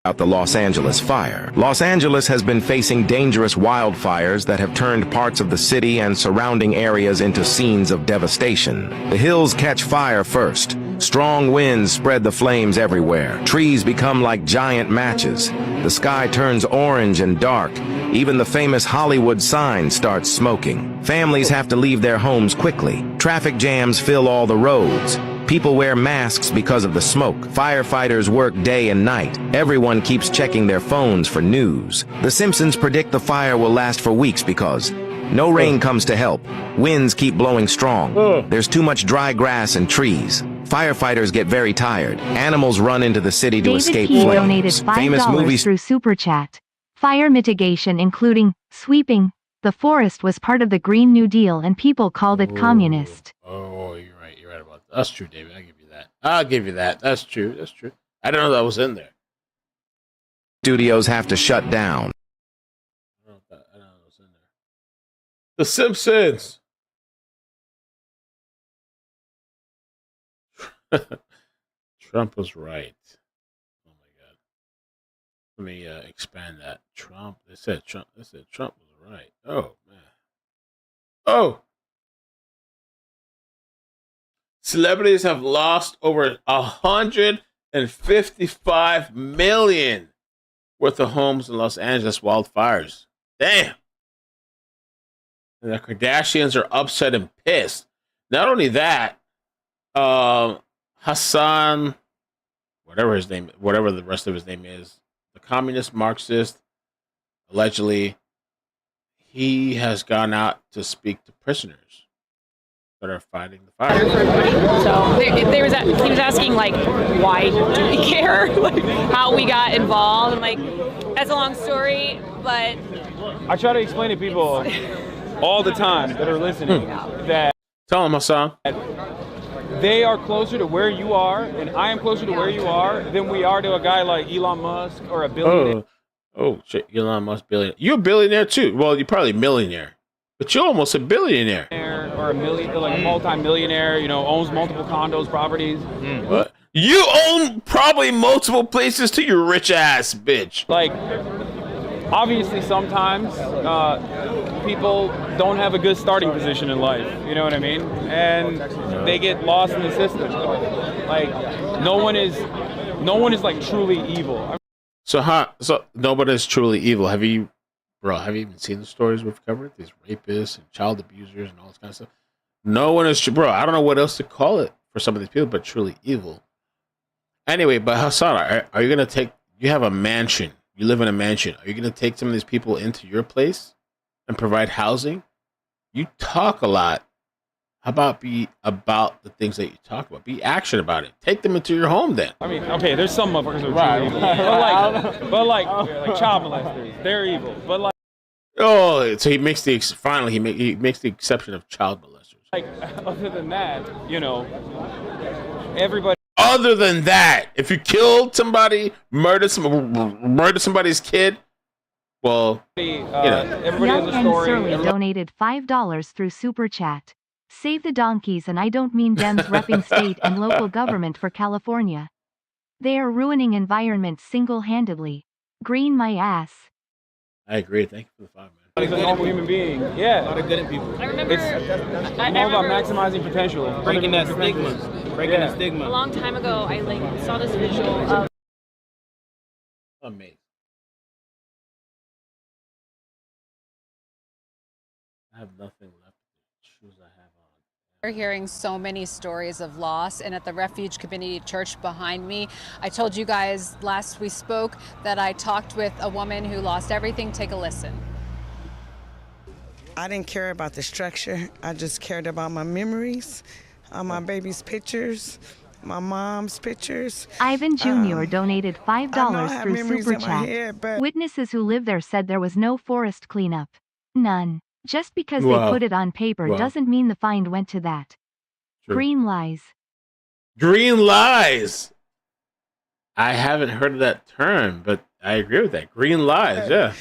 About the Los Angeles fire. Los Angeles has been facing dangerous wildfires that have turned parts of the city and surrounding areas into scenes of devastation. The hills catch fire first. Strong winds spread the flames everywhere. Trees become like giant matches. The sky turns orange and dark. Even the famous Hollywood sign starts smoking. Families have to leave their homes quickly. Traffic jams fill all the roads. People wear masks because of the smoke. Firefighters work day and night. Everyone keeps checking their phones for news. The Simpsons predict the fire will last for weeks because no rain comes to help. Winds keep blowing strong. There's too much dry grass and trees. Firefighters get very tired. Animals run into the city to escape David P. flames. donated $5 through Super Chat. Fire mitigation including sweeping the forest was part of the Green New Deal and people called it communist. Oh, you're right. You're right about that. That's true, David. I'll give you that. That's true. I didn't know that was in there. Studios have to shut down. I don't know that was in there. The Simpsons. Trump was right. Oh my God. Let me expand that. They said Trump was right. Oh man. Oh. Celebrities have lost over 155 million worth of homes in Los Angeles wildfires. Damn. And the Kardashians are upset and pissed. Not only that, Hassan, whatever the rest of his name is, the communist Marxist, allegedly, he has gone out to speak to prisoners that are fighting the fire. So he was asking, like, why do we care? Like, how we got involved. And, like, that's a long story, but I try to explain to people all the time that are listening that tell them, Hassan, they are closer to where you are, and I am closer to where you are than we are to a guy like Elon Musk or a billionaire. Oh shit, Elon Musk billionaire. You're a billionaire too. Well, you're probably a millionaire, but you're almost a billionaire. Or a multi-millionaire, owns multiple condos, properties. What? You own probably multiple places to your rich ass bitch. Like, obviously, sometimes people don't have a good starting position in life. You know what I mean? And they get lost in the system. Like, no one is like truly evil. So nobody's truly evil. Have you even seen the stories we've covered? These rapists and child abusers and all this kind of stuff. No one is bro. I don't know what else to call it for some of these people, but truly evil. Anyway, but Hassan, are you gonna take? You have a mansion. You live in a mansion. Are you gonna take some of these people into your place and provide housing? You talk a lot. How about be about the things that you talk about? Be action about it. Take them into your home then. I mean, okay, there's some motherfuckers who are truly evil. but like child molesters, they're evil. But like, oh, so he makes the exception of child molesters. Like, other than that, everybody. Other than that, if you killed somebody, murdered somebody's kid, well, everybody has a Young story. and Surly donated $5 through Super Chat. Save the donkeys, and I don't mean Dems repping state and local government for California. They are ruining environments single-handedly. Green my ass. I agree. Thank you for the 5, man. He's a normal human being. Yeah. A lot of good in people. I remember. It's more about maximizing potential. Breaking that stigma. Breaking the stigma. A long time ago, I saw this visual of. Amazing. I have nothing left. Shoes I have on. We're hearing so many stories of loss, and at the Refuge Community Church behind me, I told you guys last we spoke that I talked with a woman who lost everything. Take a listen. I didn't care about the structure. I just cared about my memories, my baby's pictures, my mom's pictures. Ivan Jr. donated $5 through Super Chat. Witnesses who live there said there was no forest cleanup. None. Just because they put it on paper doesn't mean the find went to that. True. Green lies. Green lies. I haven't heard of that term, but I agree with that. Green lies, yeah.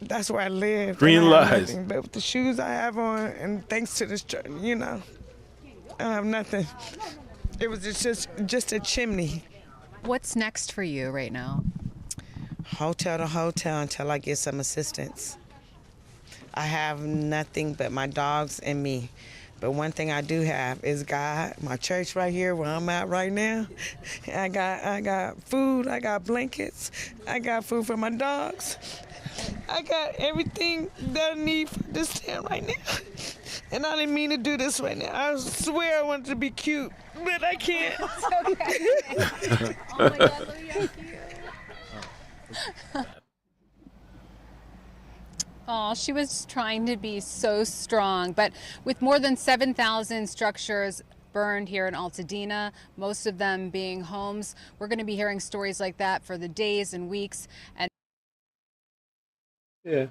That's where I live. Green lies. But with the shoes I have on, and thanks to this, I have nothing. It was just a chimney. What's next for you right now? Hotel to hotel until I get some assistance. I have nothing but my dogs and me. But one thing I do have is God, my church right here where I'm at right now. I got food, I got blankets, I got food for my dogs. I got everything that I need for this town right now. And I didn't mean to do this right now. I swear I wanted to be cute, but I can't. It's okay. Oh my God, let me ask you. Oh, she was trying to be so strong, but with more than 7,000 structures burned here in Altadena, most of them being homes, we're going to be hearing stories like that for the days and weeks. And yeah.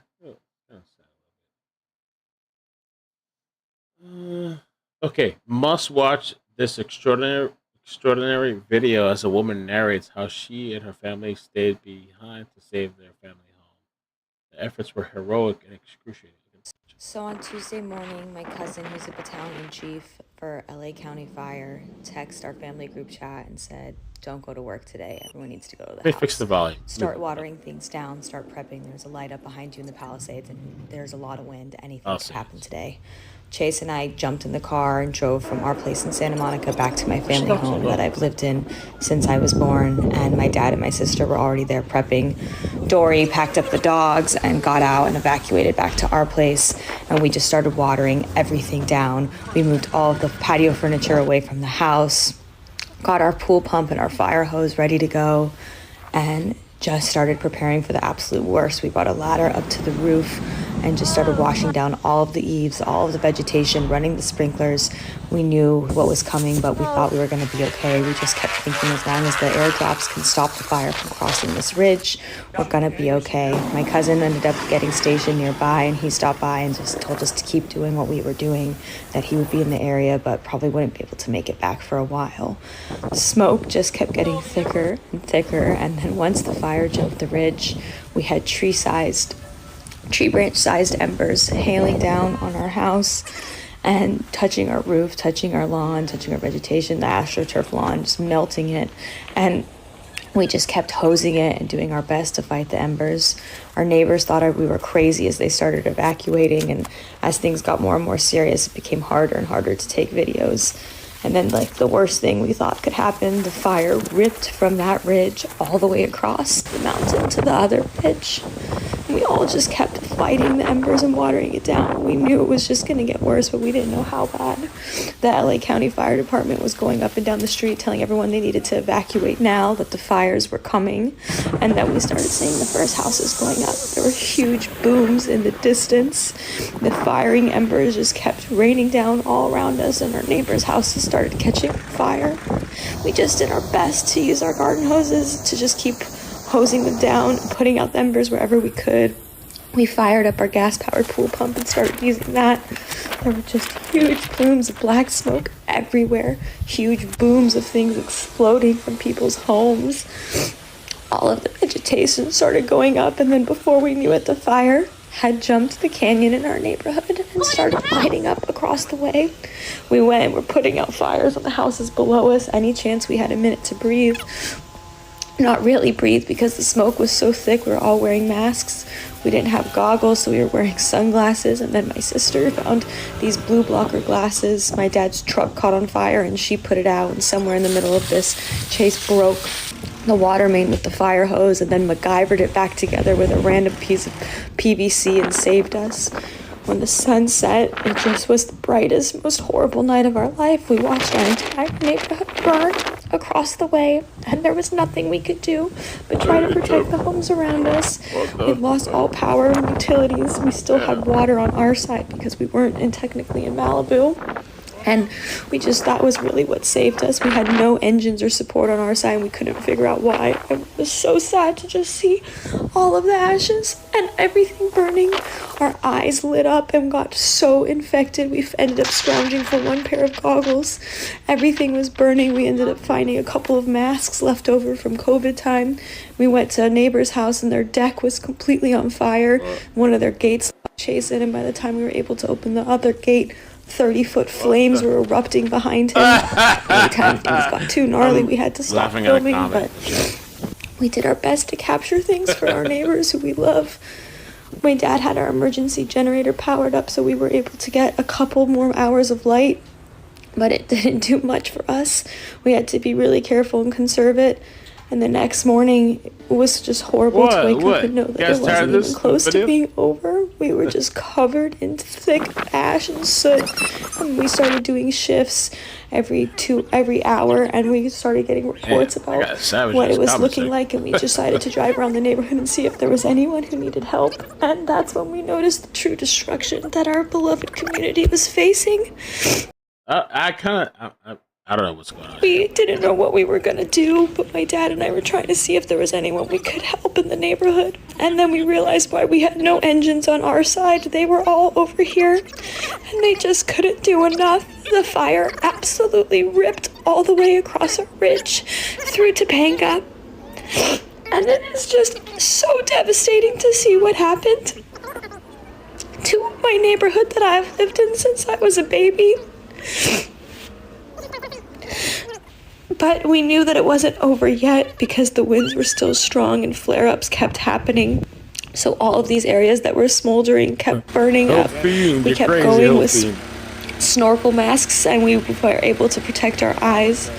Okay, must watch this extraordinary video as a woman narrates how she and her family stayed behind to save their family home. The efforts were heroic and excruciating. So on Tuesday morning, my cousin, who's a battalion chief for LA County Fire text our family group chat and said, don't go to work today. Everyone needs to go to the They house. fixed the volume. Start watering things down, start prepping. There's a light up behind you in the Palisades, and there's a lot of wind. Anything could happen today. Chase and I jumped in the car and drove from our place in Santa Monica back to my family home that I've lived in since I was born. And my dad and my sister were already there prepping. Dory packed up the dogs and got out and evacuated back to our place. And we just started watering everything down. We moved all of the patio furniture away from the house, got our pool pump and our fire hose ready to go, and just started preparing for the absolute worst. We brought a ladder up to the roof and just started washing down all of the eaves, all of the vegetation, running the sprinklers. We knew what was coming, but we thought we were going to be okay. We just kept thinking, as long as the airdrops can stop the fire from crossing this ridge, we're going to be okay. My cousin ended up getting stationed nearby, and he stopped by and just told us to keep doing what we were doing, that he would be in the area, but probably wouldn't be able to make it back for a while. Smoke just kept getting thicker and thicker, and then once the fire jumped the ridge, we had tree branch-sized embers hailing down on our house and touching our roof, touching our lawn, touching our vegetation, the AstroTurf lawn, just melting it. And we just kept hosing it and doing our best to fight the embers. Our neighbors thought we were crazy as they started evacuating, and as things got more and more serious, it became harder and harder to take videos. And then, like, the worst thing we thought could happen, the fire ripped from that ridge all the way across the mountain to the other ridge. We all just kept fighting the embers and watering it down. We knew it was just going to get worse, but we didn't know how bad. The LA County Fire Department was going up and down the street telling everyone they needed to evacuate now, that the fires were coming. And then we started seeing the first houses going up. There were huge booms in the distance. The firing embers just kept raining down all around us, and our neighbors' houses started catching fire. We just did our best to use our garden hoses to just keep hosing them down, putting out the embers wherever we could. We fired up our gas-powered pool pump and started using that. There were just huge plumes of black smoke everywhere, huge booms of things exploding from people's homes. All of the vegetation started going up, and then before we knew it, the fire had jumped the canyon in our neighborhood and started lighting up across the way. We went and were putting out fires on the houses below us any chance we had a minute to breathe. Not really breathe because the smoke was so thick. We were all wearing masks. We didn't have goggles, so we were wearing sunglasses. And then my sister found these blue blocker glasses. My dad's truck caught on fire and she put it out, and somewhere in the middle of this, Chase broke the water main with the fire hose and then MacGyvered it back together with a random piece of PVC and saved us. When the sun set, it just was the brightest, most horrible night of our life. We watched our entire neighborhood burn across the way, and there was nothing we could do but try to protect the homes around us. We lost all power and utilities. We still had water on our side because we weren't technically in Malibu. And that was really what saved us. We had no engines or support on our side, and we couldn't figure out why. It was so sad to just see all of the ashes and everything burning. Our eyes lit up and got so infected. We ended up scrounging for one pair of goggles. Everything was burning. We ended up finding a couple of masks left over from COVID time. We went to a neighbor's house, and their deck was completely on fire. One of their gates chased in, and by the time we were able to open the other gate, 30-foot flames were erupting behind him. Anytime things got too gnarly, we had to stop filming, but we did our best to capture things for our neighbors who we love. My dad had our emergency generator powered up, so we were able to get a couple more hours of light, but it didn't do much for us. We had to be really careful and conserve it. And the next morning, it was just horrible to wake up and know that it wasn't even close to being over. We were just covered in thick ash and soot. And we started doing shifts every hour, and we started getting reports about what it was looking like, and we decided to drive around the neighborhood and see if there was anyone who needed help. And that's when we noticed the true destruction that our beloved community was facing. I don't know what's going on. We didn't know what we were going to do, but my dad and I were trying to see if there was anyone we could help in the neighborhood. And then we realized why we had no engines on our side. They were all over here, and they just couldn't do enough. The fire absolutely ripped all the way across our ridge through Topanga. And it is just so devastating to see what happened to my neighborhood that I've lived in since I was a baby. But we knew that it wasn't over yet because the winds were still strong and flare-ups kept happening. So all of these areas that were smoldering kept burning up. We kept going with snorkel masks, and we were able to protect our eyes.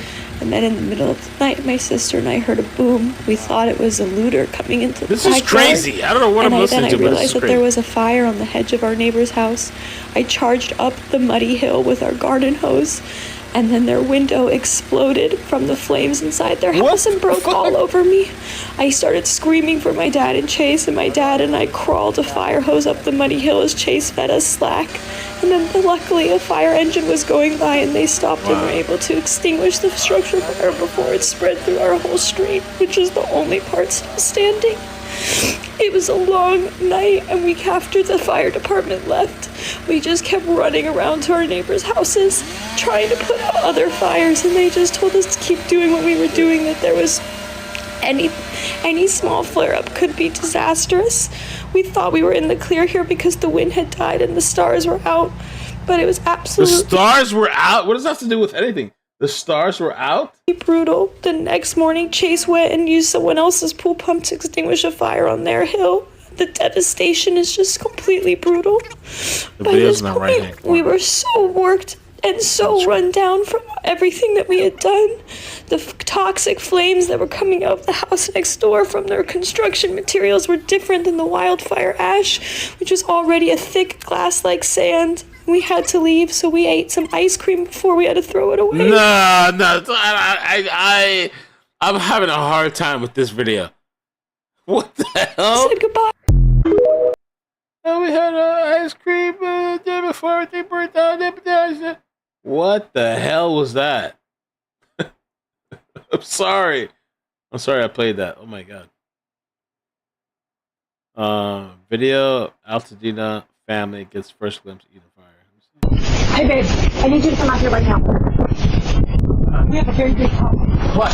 And then in the middle of the night, my sister and I heard a boom. We thought it was a looter coming into the backyard. This is crazy. I don't know what I'm listening to, And then I but this realized is that there was a fire on the hedge of our neighbor's house. I charged up the muddy hill with our garden hose, and then their window exploded from the flames inside their house and broke all over me. I started screaming for my dad and Chase, and my dad and I crawled a fire hose up the muddy hill as Chase fed us slack. And then luckily a fire engine was going by and they stopped and were able to extinguish the structure fire before it spread through our whole street, which is the only part still standing. It was a long night, and after the fire department left, we just kept running around to our neighbors' houses trying to put out other fires, and they just told us to keep doing what we were doing, that there was any small flare-up could be disastrous. We thought we were in the clear here because the wind had died and the stars were out, but it was absolutely... The stars were out? What does that have to do with anything? The stars were out? Brutal. The next morning, Chase went and used someone else's pool pump to extinguish a fire on their hill. The devastation is just completely brutal. By this point, we were so worked and so run down from everything that we had done. The toxic flames that were coming out of the house next door from their construction materials were different than the wildfire ash, which was already a thick glass-like sand. We had to leave, so we ate some ice cream before we had to throw it away. No, I'm having a hard time with this video. What the hell? Said goodbye. Oh, we had ice cream the day before they burnt down. What the hell was that? I'm sorry I played that. Oh my god. Video, Altadena family gets first glimpse of Eden Fire. Hey babe, I need you to come out here right now. We have a very big problem. What?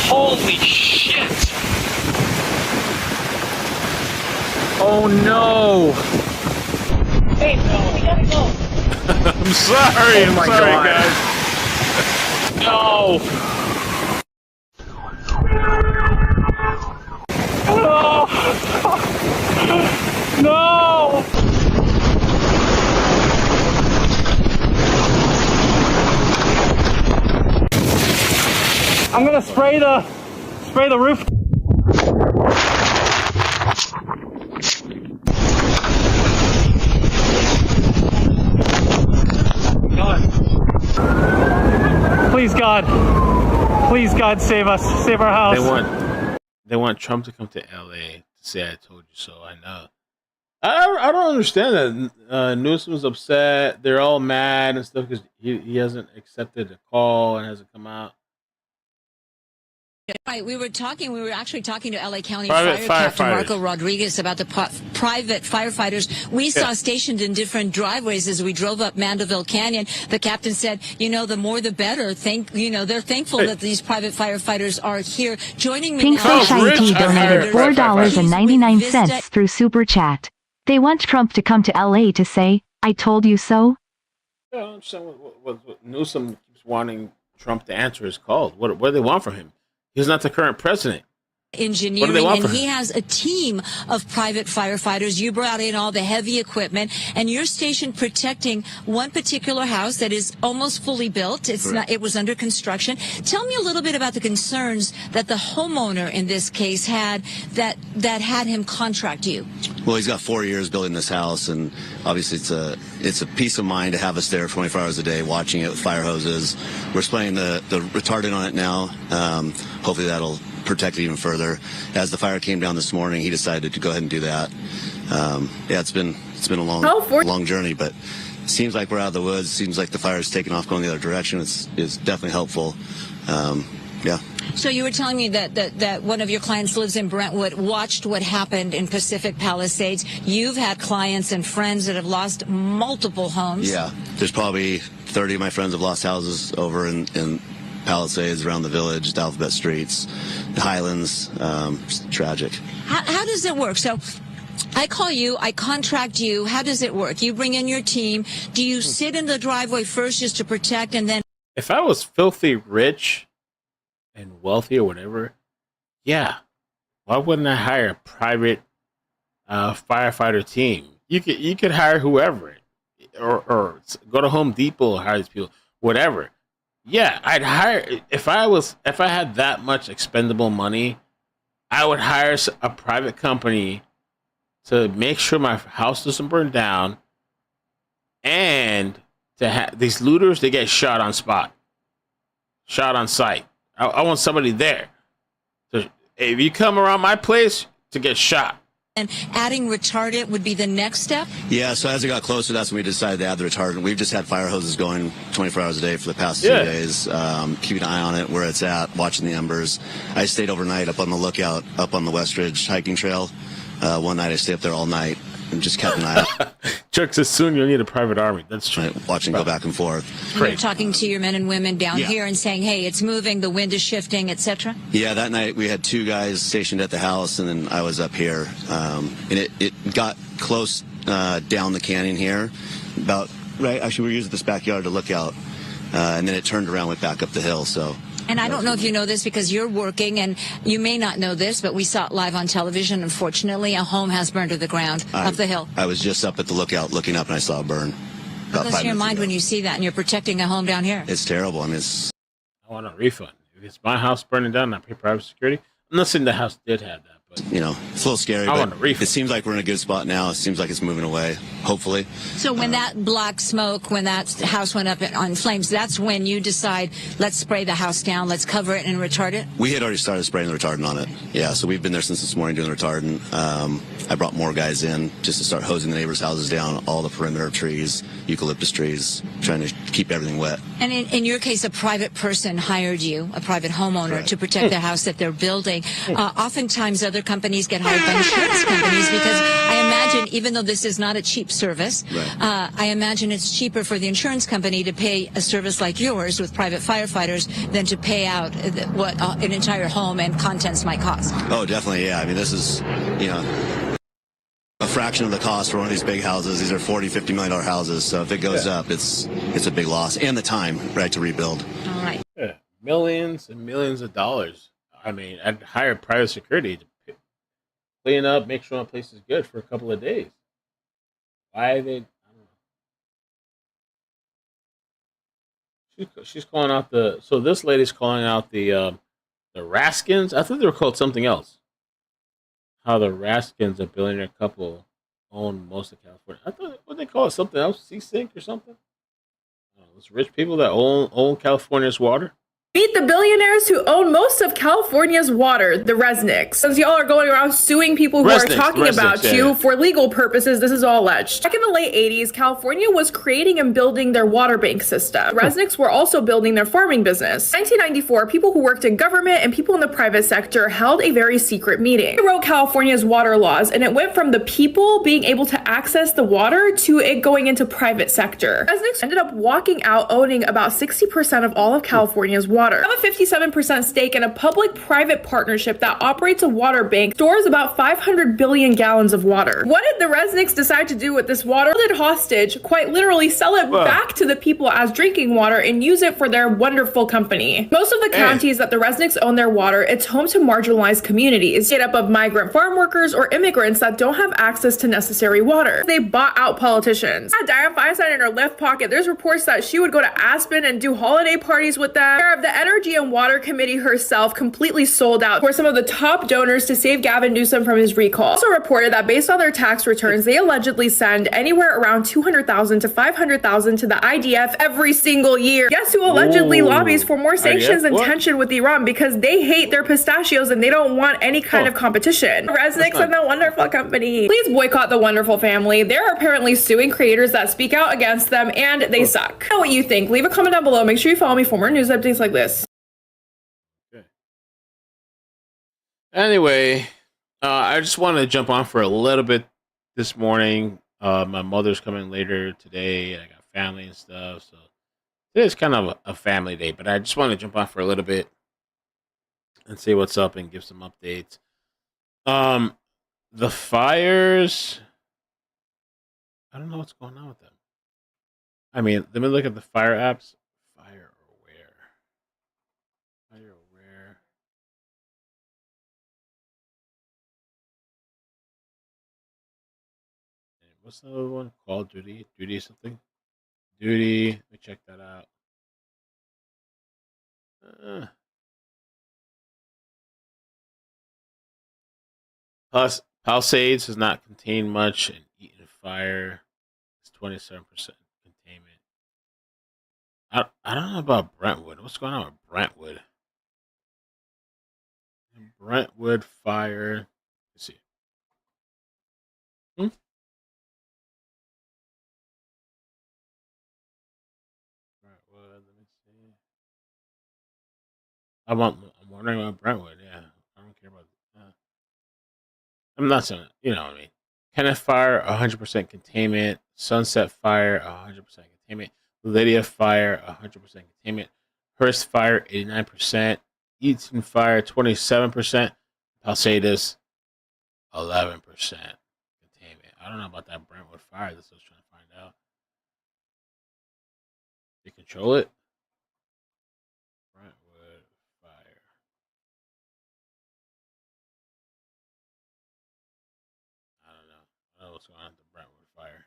Holy shit! Oh no! Babe, we gotta go. I'm sorry, Oh my sorry God. guys. No! No! I'm gonna spray the roof. Please God, save us, save our house. They want Trump to come to LA to say I told you so. I know. I don't understand that. Newsome was upset. They're all mad and stuff because he hasn't accepted a call and hasn't come out. Right, we were actually talking to LA County Private Fire Captain firefighters. Marco Rodriguez about the private firefighters we saw stationed in different driveways as we drove up Mandeville Canyon. The captain said, the more the better. They're thankful that these private firefighters are here joining me. Pink Fish IT donated $4.99 through Super Chat. They want Trump to come to LA to say, I told you so? Yeah, I understand what Newsome keeps wanting Trump to answer his calls. What do they want from him? He's not the current president. Engineering, and he has a team of private firefighters. You brought in all the heavy equipment, and you're stationed protecting one particular house that is almost fully built. It was under construction. Tell me a little bit about the concerns that the homeowner in this case had that had him contract you. Well, he's got 4 years building this house, and obviously it's a peace of mind to have us there 24 hours a day watching it with fire hoses. We're spraying the retardant on it now. Hopefully that'll protect it even further. As the fire came down this morning, he decided to go ahead and do that. It's been a long journey, but it seems like we're out of the woods. Seems like the fire's taking off, going the other direction. It's definitely helpful. So you were telling me that one of your clients lives in Brentwood, watched what happened in Pacific Palisades. You've had clients and friends that have lost multiple homes. Yeah, there's probably 30 of my friends have lost houses over in Palisades, around the village, the Alphabet Streets, the Highlands. Tragic. How does it work? So I call you, I contract you. How does it work? You bring in your team. Do you sit in the driveway first just to protect and then... If I was filthy rich and wealthy or whatever, yeah, why wouldn't I hire a private firefighter team? You could hire whoever, or go to Home Depot, hire these people, whatever. Yeah, I'd hire if I had that much expendable money, I would hire a private company to make sure my house doesn't burn down, and to have these looters, they get shot on spot, shot on site. I want somebody there. So if you come around my place, to get shot. And adding retardant would be the next step? Yeah, so as it got closer, that's when we decided to add the retardant. We've just had fire hoses going 24 hours a day for the past 2 days, keeping an eye on it, where it's at, watching the embers. I stayed overnight up on the lookout, up on the West Ridge hiking trail. One night I stayed up there all night and just kept an eye out. Chuck says soon you'll need a private army. That's true. Right, watching go back and forth. And you're talking to your men and women down here and saying, hey, it's moving, the wind is shifting, etc.? Yeah, that night we had 2 guys stationed at the house, and then I was up here. And it got close down the canyon here. Actually, we were using this backyard to look out. And then it turned around, went back up the hill, so... And I don't know if you know this because you're working, and you may not know this, but we saw it live on television. Unfortunately, a home has burned to the ground up the hill. I was just up at the lookout looking up, and I saw it burn. What goes to your mind when you see that and you're protecting a home down here? It's terrible. I want a refund. If it's my house burning down and I pay private security, I'm not saying the house did have that. But it's a little scary, but it seems like we're in a good spot now. It seems like it's moving away, hopefully. So when that black smoke, when that house went up on flames, that's when you decide, let's spray the house down, let's cover it and retard it? We had already started spraying the retardant on it. Yeah, so we've been there since this morning doing the retardant. I brought more guys in just to start hosing the neighbors' houses down, all the perimeter trees, eucalyptus trees, trying to keep everything wet. And in your case, a private person hired you, a private homeowner, to protect the house that they're building. Oftentimes, other companies get hired by insurance companies because I imagine, even though this is not a cheap service, I imagine it's cheaper for the insurance company to pay a service like yours with private firefighters than to pay out what an entire home and contents might cost. Oh, definitely, yeah. I mean, this is, a fraction of the cost for one of these big houses. These are $40, $50 million houses, so if it goes up, it's a big loss. And the time, to rebuild. All right. Yeah, millions and millions of dollars. I mean, I'd hire private security to clean up, make sure my place is good for a couple of days. Why are they? I don't know. She's calling out so this lady's calling out the Raskins. I thought they were called something else. How the Raskins, a billionaire couple, own most of California. I thought, what they call it, something else? Seasink or something? Those rich people that own California's water. Meet the billionaires who own most of California's water, the Resnicks. Since y'all are going around suing people who are talking about you for legal purposes, this is all alleged. Back in the late 80s, California was creating and building their water bank system. The Resnicks were also building their farming business. In 1994, people who worked in government and people in the private sector held a very secret meeting. They wrote California's water laws, and it went from the people being able to access the water to it going into private sector. Resnicks ended up walking out owning about 60% of all of California's water. Have a 57% stake in a public-private partnership that operates a water bank, stores about 500 billion gallons of water. What did the Resnicks decide to do with this water? Hold it hostage, quite literally sell it back to the people as drinking water and use it for their wonderful company. Most of the counties that the Resnicks own their water, it's home to marginalized communities, made up of migrant farm workers or immigrants that don't have access to necessary water. They bought out politicians. Dianne Feinstein in her left pocket, there's reports that she would go to Aspen and do holiday parties with them. The Energy and Water Committee herself completely sold out for some of the top donors to save Gavin Newsome from his recall. Also reported that based on their tax returns, they allegedly send anywhere around $200,000 to $500,000 to the IDF every single year. Guess who allegedly lobbies for more sanctions and tension with Iran because they hate their pistachios and they don't want any kind of competition. Resnicks and the Wonderful Company. Please boycott the Wonderful family. They're apparently suing creators that speak out against them and they suck. Know what you think? Leave a comment down below. Make sure you follow me for more news updates like this. Anyway, I just wanted to jump on for a little bit this morning. My mother's coming later today. I got family and stuff, so today's kind of a family day. But I just want to jump on for a little bit and see what's up and give some updates. The fires, I don't know what's going on with them. I mean, let me look at the fire apps. Fire aware. What's the other one? Call of Duty? Duty something? Duty. Let me check that out. Plus, Palisades does not contain much, and Eaten Fire is 27% containment. I don't know about Brentwood. What's going on with Brentwood? Brentwood Fire. Let's see. Brentwood. Let me see. I'm wondering about Brentwood. Yeah, I don't care about. I'm not saying it. You know what I mean. Kenneth Fire, 100% containment. Sunset Fire, 100% containment. Lydia Fire, 100% containment. Hearst Fire, 89%. Eaton Fire, 27%. Palisades, 11% containment. I don't know about that Brentwood Fire. That's what I was trying to find out. They control it? Brentwood Fire. I don't know what's going on with the Brentwood Fire.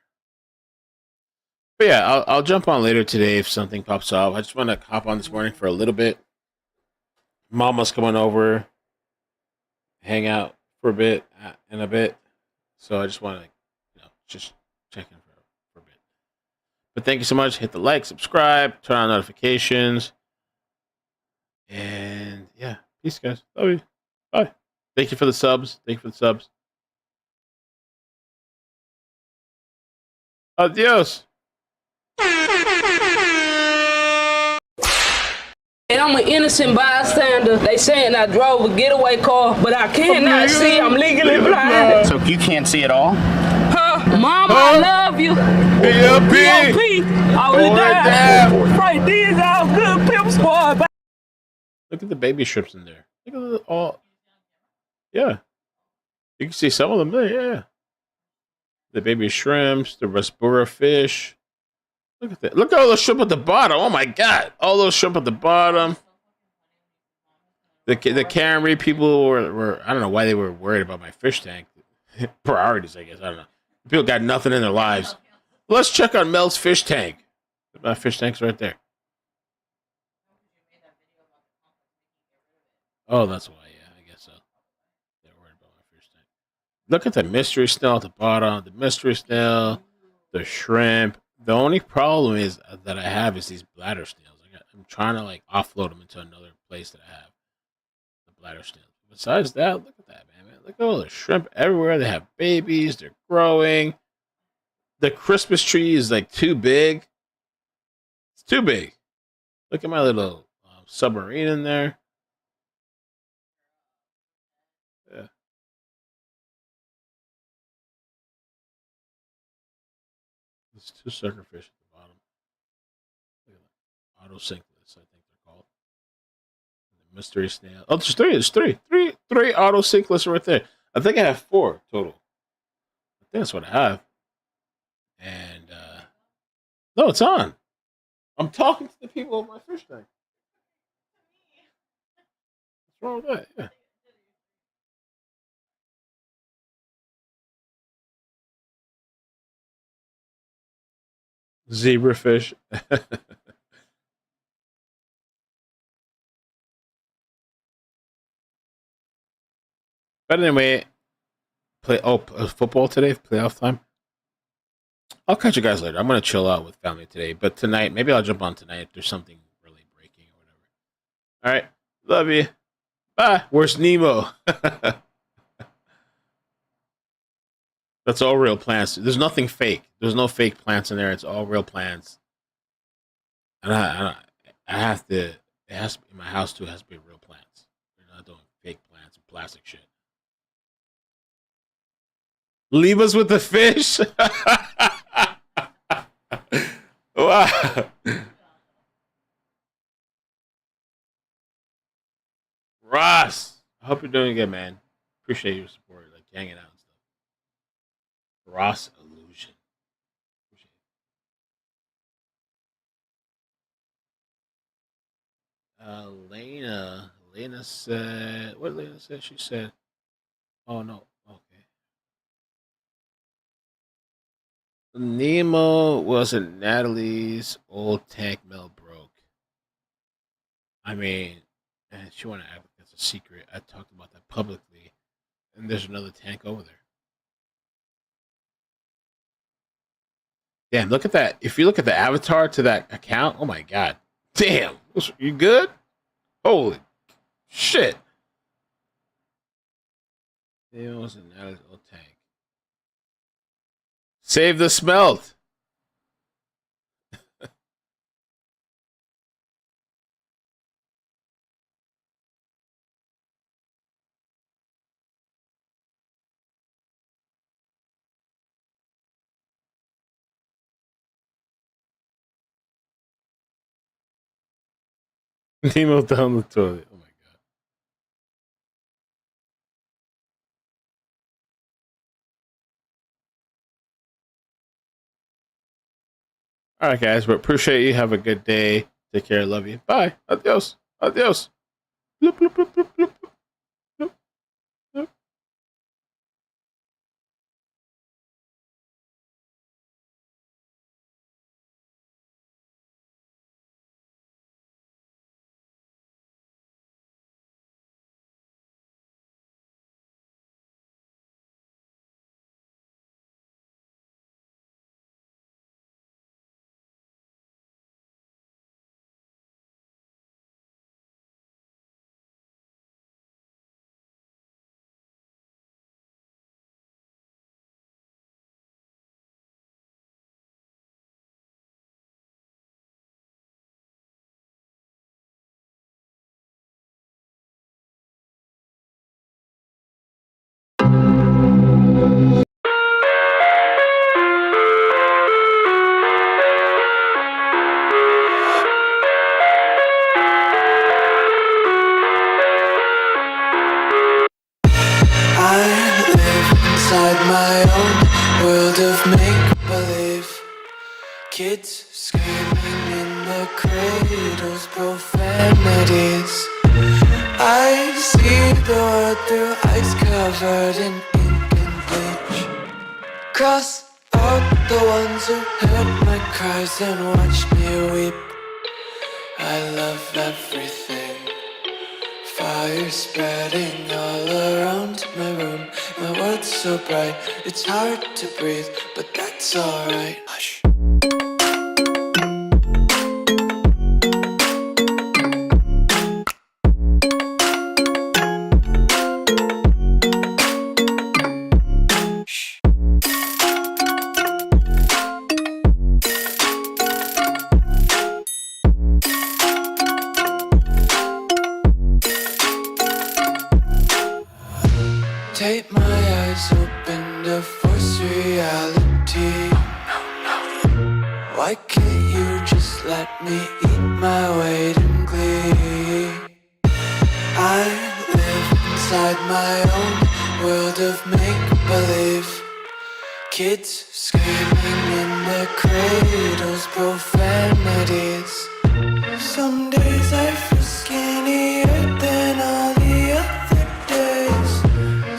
But yeah, I'll jump on later today if something pops up. I just want to hop on this morning for a little bit. Mama's coming over, hang out for a bit, So I just want to, just check in for a bit. But thank you so much. Hit the like, subscribe, turn on notifications. And yeah, peace, guys. Love you. Bye. Thank you for the subs. Adios. And I'm an innocent bystander. They saying I drove a getaway car, but I cannot see. I'm legally blind. So you can't see at all? Huh? Mama, I love you. P.O.P. I would die. Right, these all good pimp squad. Look at the baby strips in there. Look at the all. Yeah. You can see some of them there, yeah. The baby shrimps, the Rasbura fish. Look at that. Look at all those shrimp at the bottom. Oh my God. All those shrimp at the bottom. The Camry people were, I don't know why they were worried about my fish tank. Priorities, I guess. I don't know. People got nothing in their lives. Let's check on Mel's fish tank. My fish tank's right there. Oh, that's why. Yeah, I guess so. They're worried about my fish tank. Look at the mystery snail at the bottom. The mystery snail, the shrimp. The only problem is that I have is these bladder snails. I'm trying to offload them into another place that I have. The bladder snails. Besides that, look at that, man. Look at all the shrimp everywhere. They have babies. They're growing. The Christmas tree is too big. It's too big. Look at my little submarine in there. Yeah. There's 2 suckerfish at the bottom. Look at that. Autocyclists, I think they're called. The mystery snail. Oh, there's 3. There's 3. Three autocyclists right there. I think I have 4 total. I think that's what I have. And no, it's on. I'm talking to the people of my fish tank. What's wrong with that? Yeah. Zebrafish. But anyway, football today, playoff time. I'll catch you guys later. I'm gonna chill out with family today, but tonight maybe I'll jump on tonight if there's something really breaking or whatever. All right, love you. Bye. Where's Nemo? That's all real plants. There's nothing fake. There's no fake plants in there. It's all real plants. And I have to. It has to, in my house too. It has to be real plants. We're not doing fake plants and plastic shit. Leave us with the fish. Wow. Ross, I hope you're doing good, man. Appreciate your support, hanging out and stuff. Ross Illusion. Lena said, what did Lena say? She said, oh no, okay. Nemo wasn't Natalie's old tank mill broke. I mean, and she wanted to act like that's a secret. I talked about that publicly, and there's another tank over there. Damn, look at that. If you look at the avatar to that account, oh my god. Damn. You good? Holy shit. Nemo wasn't Natalie's old tank. Save the smelt. Nemo down the toilet. Oh my god. All right, guys. But appreciate you. Have a good day. Take care. Love you. Bye. Adios. Adios. Bloop, bloop, bloop, bloop, bloop. Kids screaming in the cradles, profanities. I see the world through ice covered in ink and bleach. Cross out the ones who heard my cries and watched me weep. I love everything. Fire spreading all around my room. My world's so bright, it's hard to breathe, but that's alright. Hush. Take my eyes open to force reality. Why can't you just let me eat my weight in glee? I live inside my own world of make-believe. Kids screaming in their cradles, profanities. Some days I feel skinnier than all the other days.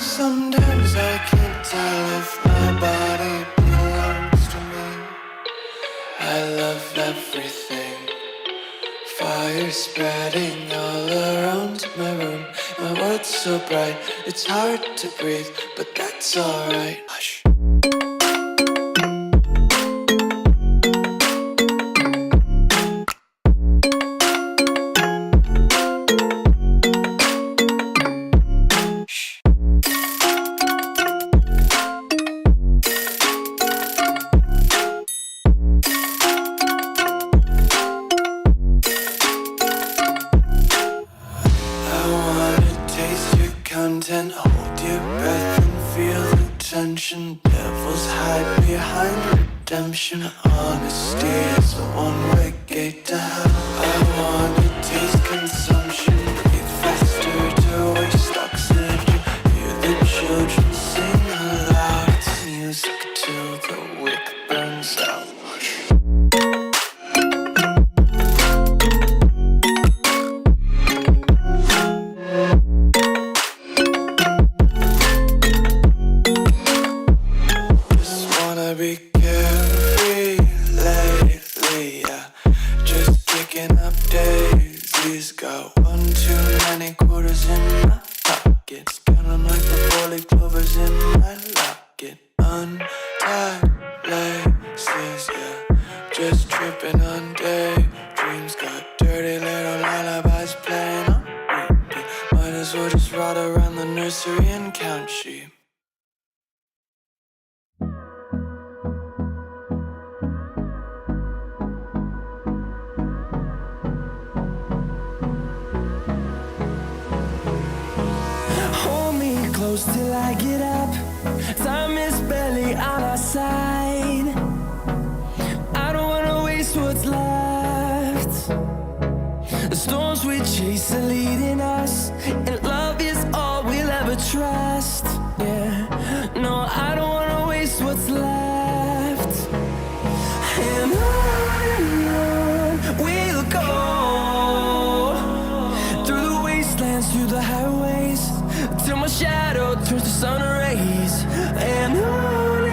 Sometimes I can't tell if my body belongs to me. I love everything. Fire spreading all around my room. My world's so bright, it's hard to breathe, but that's alright. Hush. Content, hold your breath and feel the tension. Devils hide behind redemption. Honesty is a one-way gate to hell. I wanna taste consumption. Breathe faster to waste oxygen. Hear the children sing aloud. It's music till the wick burns out. Be careful. untied laces, yeah. Just tripping on daydreams. Got dirty little lullabies playing on repeat. Might as well just ride around the nursery and count sheep. Hold me close till I get up. Time is barely on our side. I don't wanna waste what's left. The storms we chase are leading us, and love is all we'll ever trust. Yeah, no, I don't wanna waste what's left. And on we'll go, through the wastelands, through the highways, till my shadow turns to sun rays. And on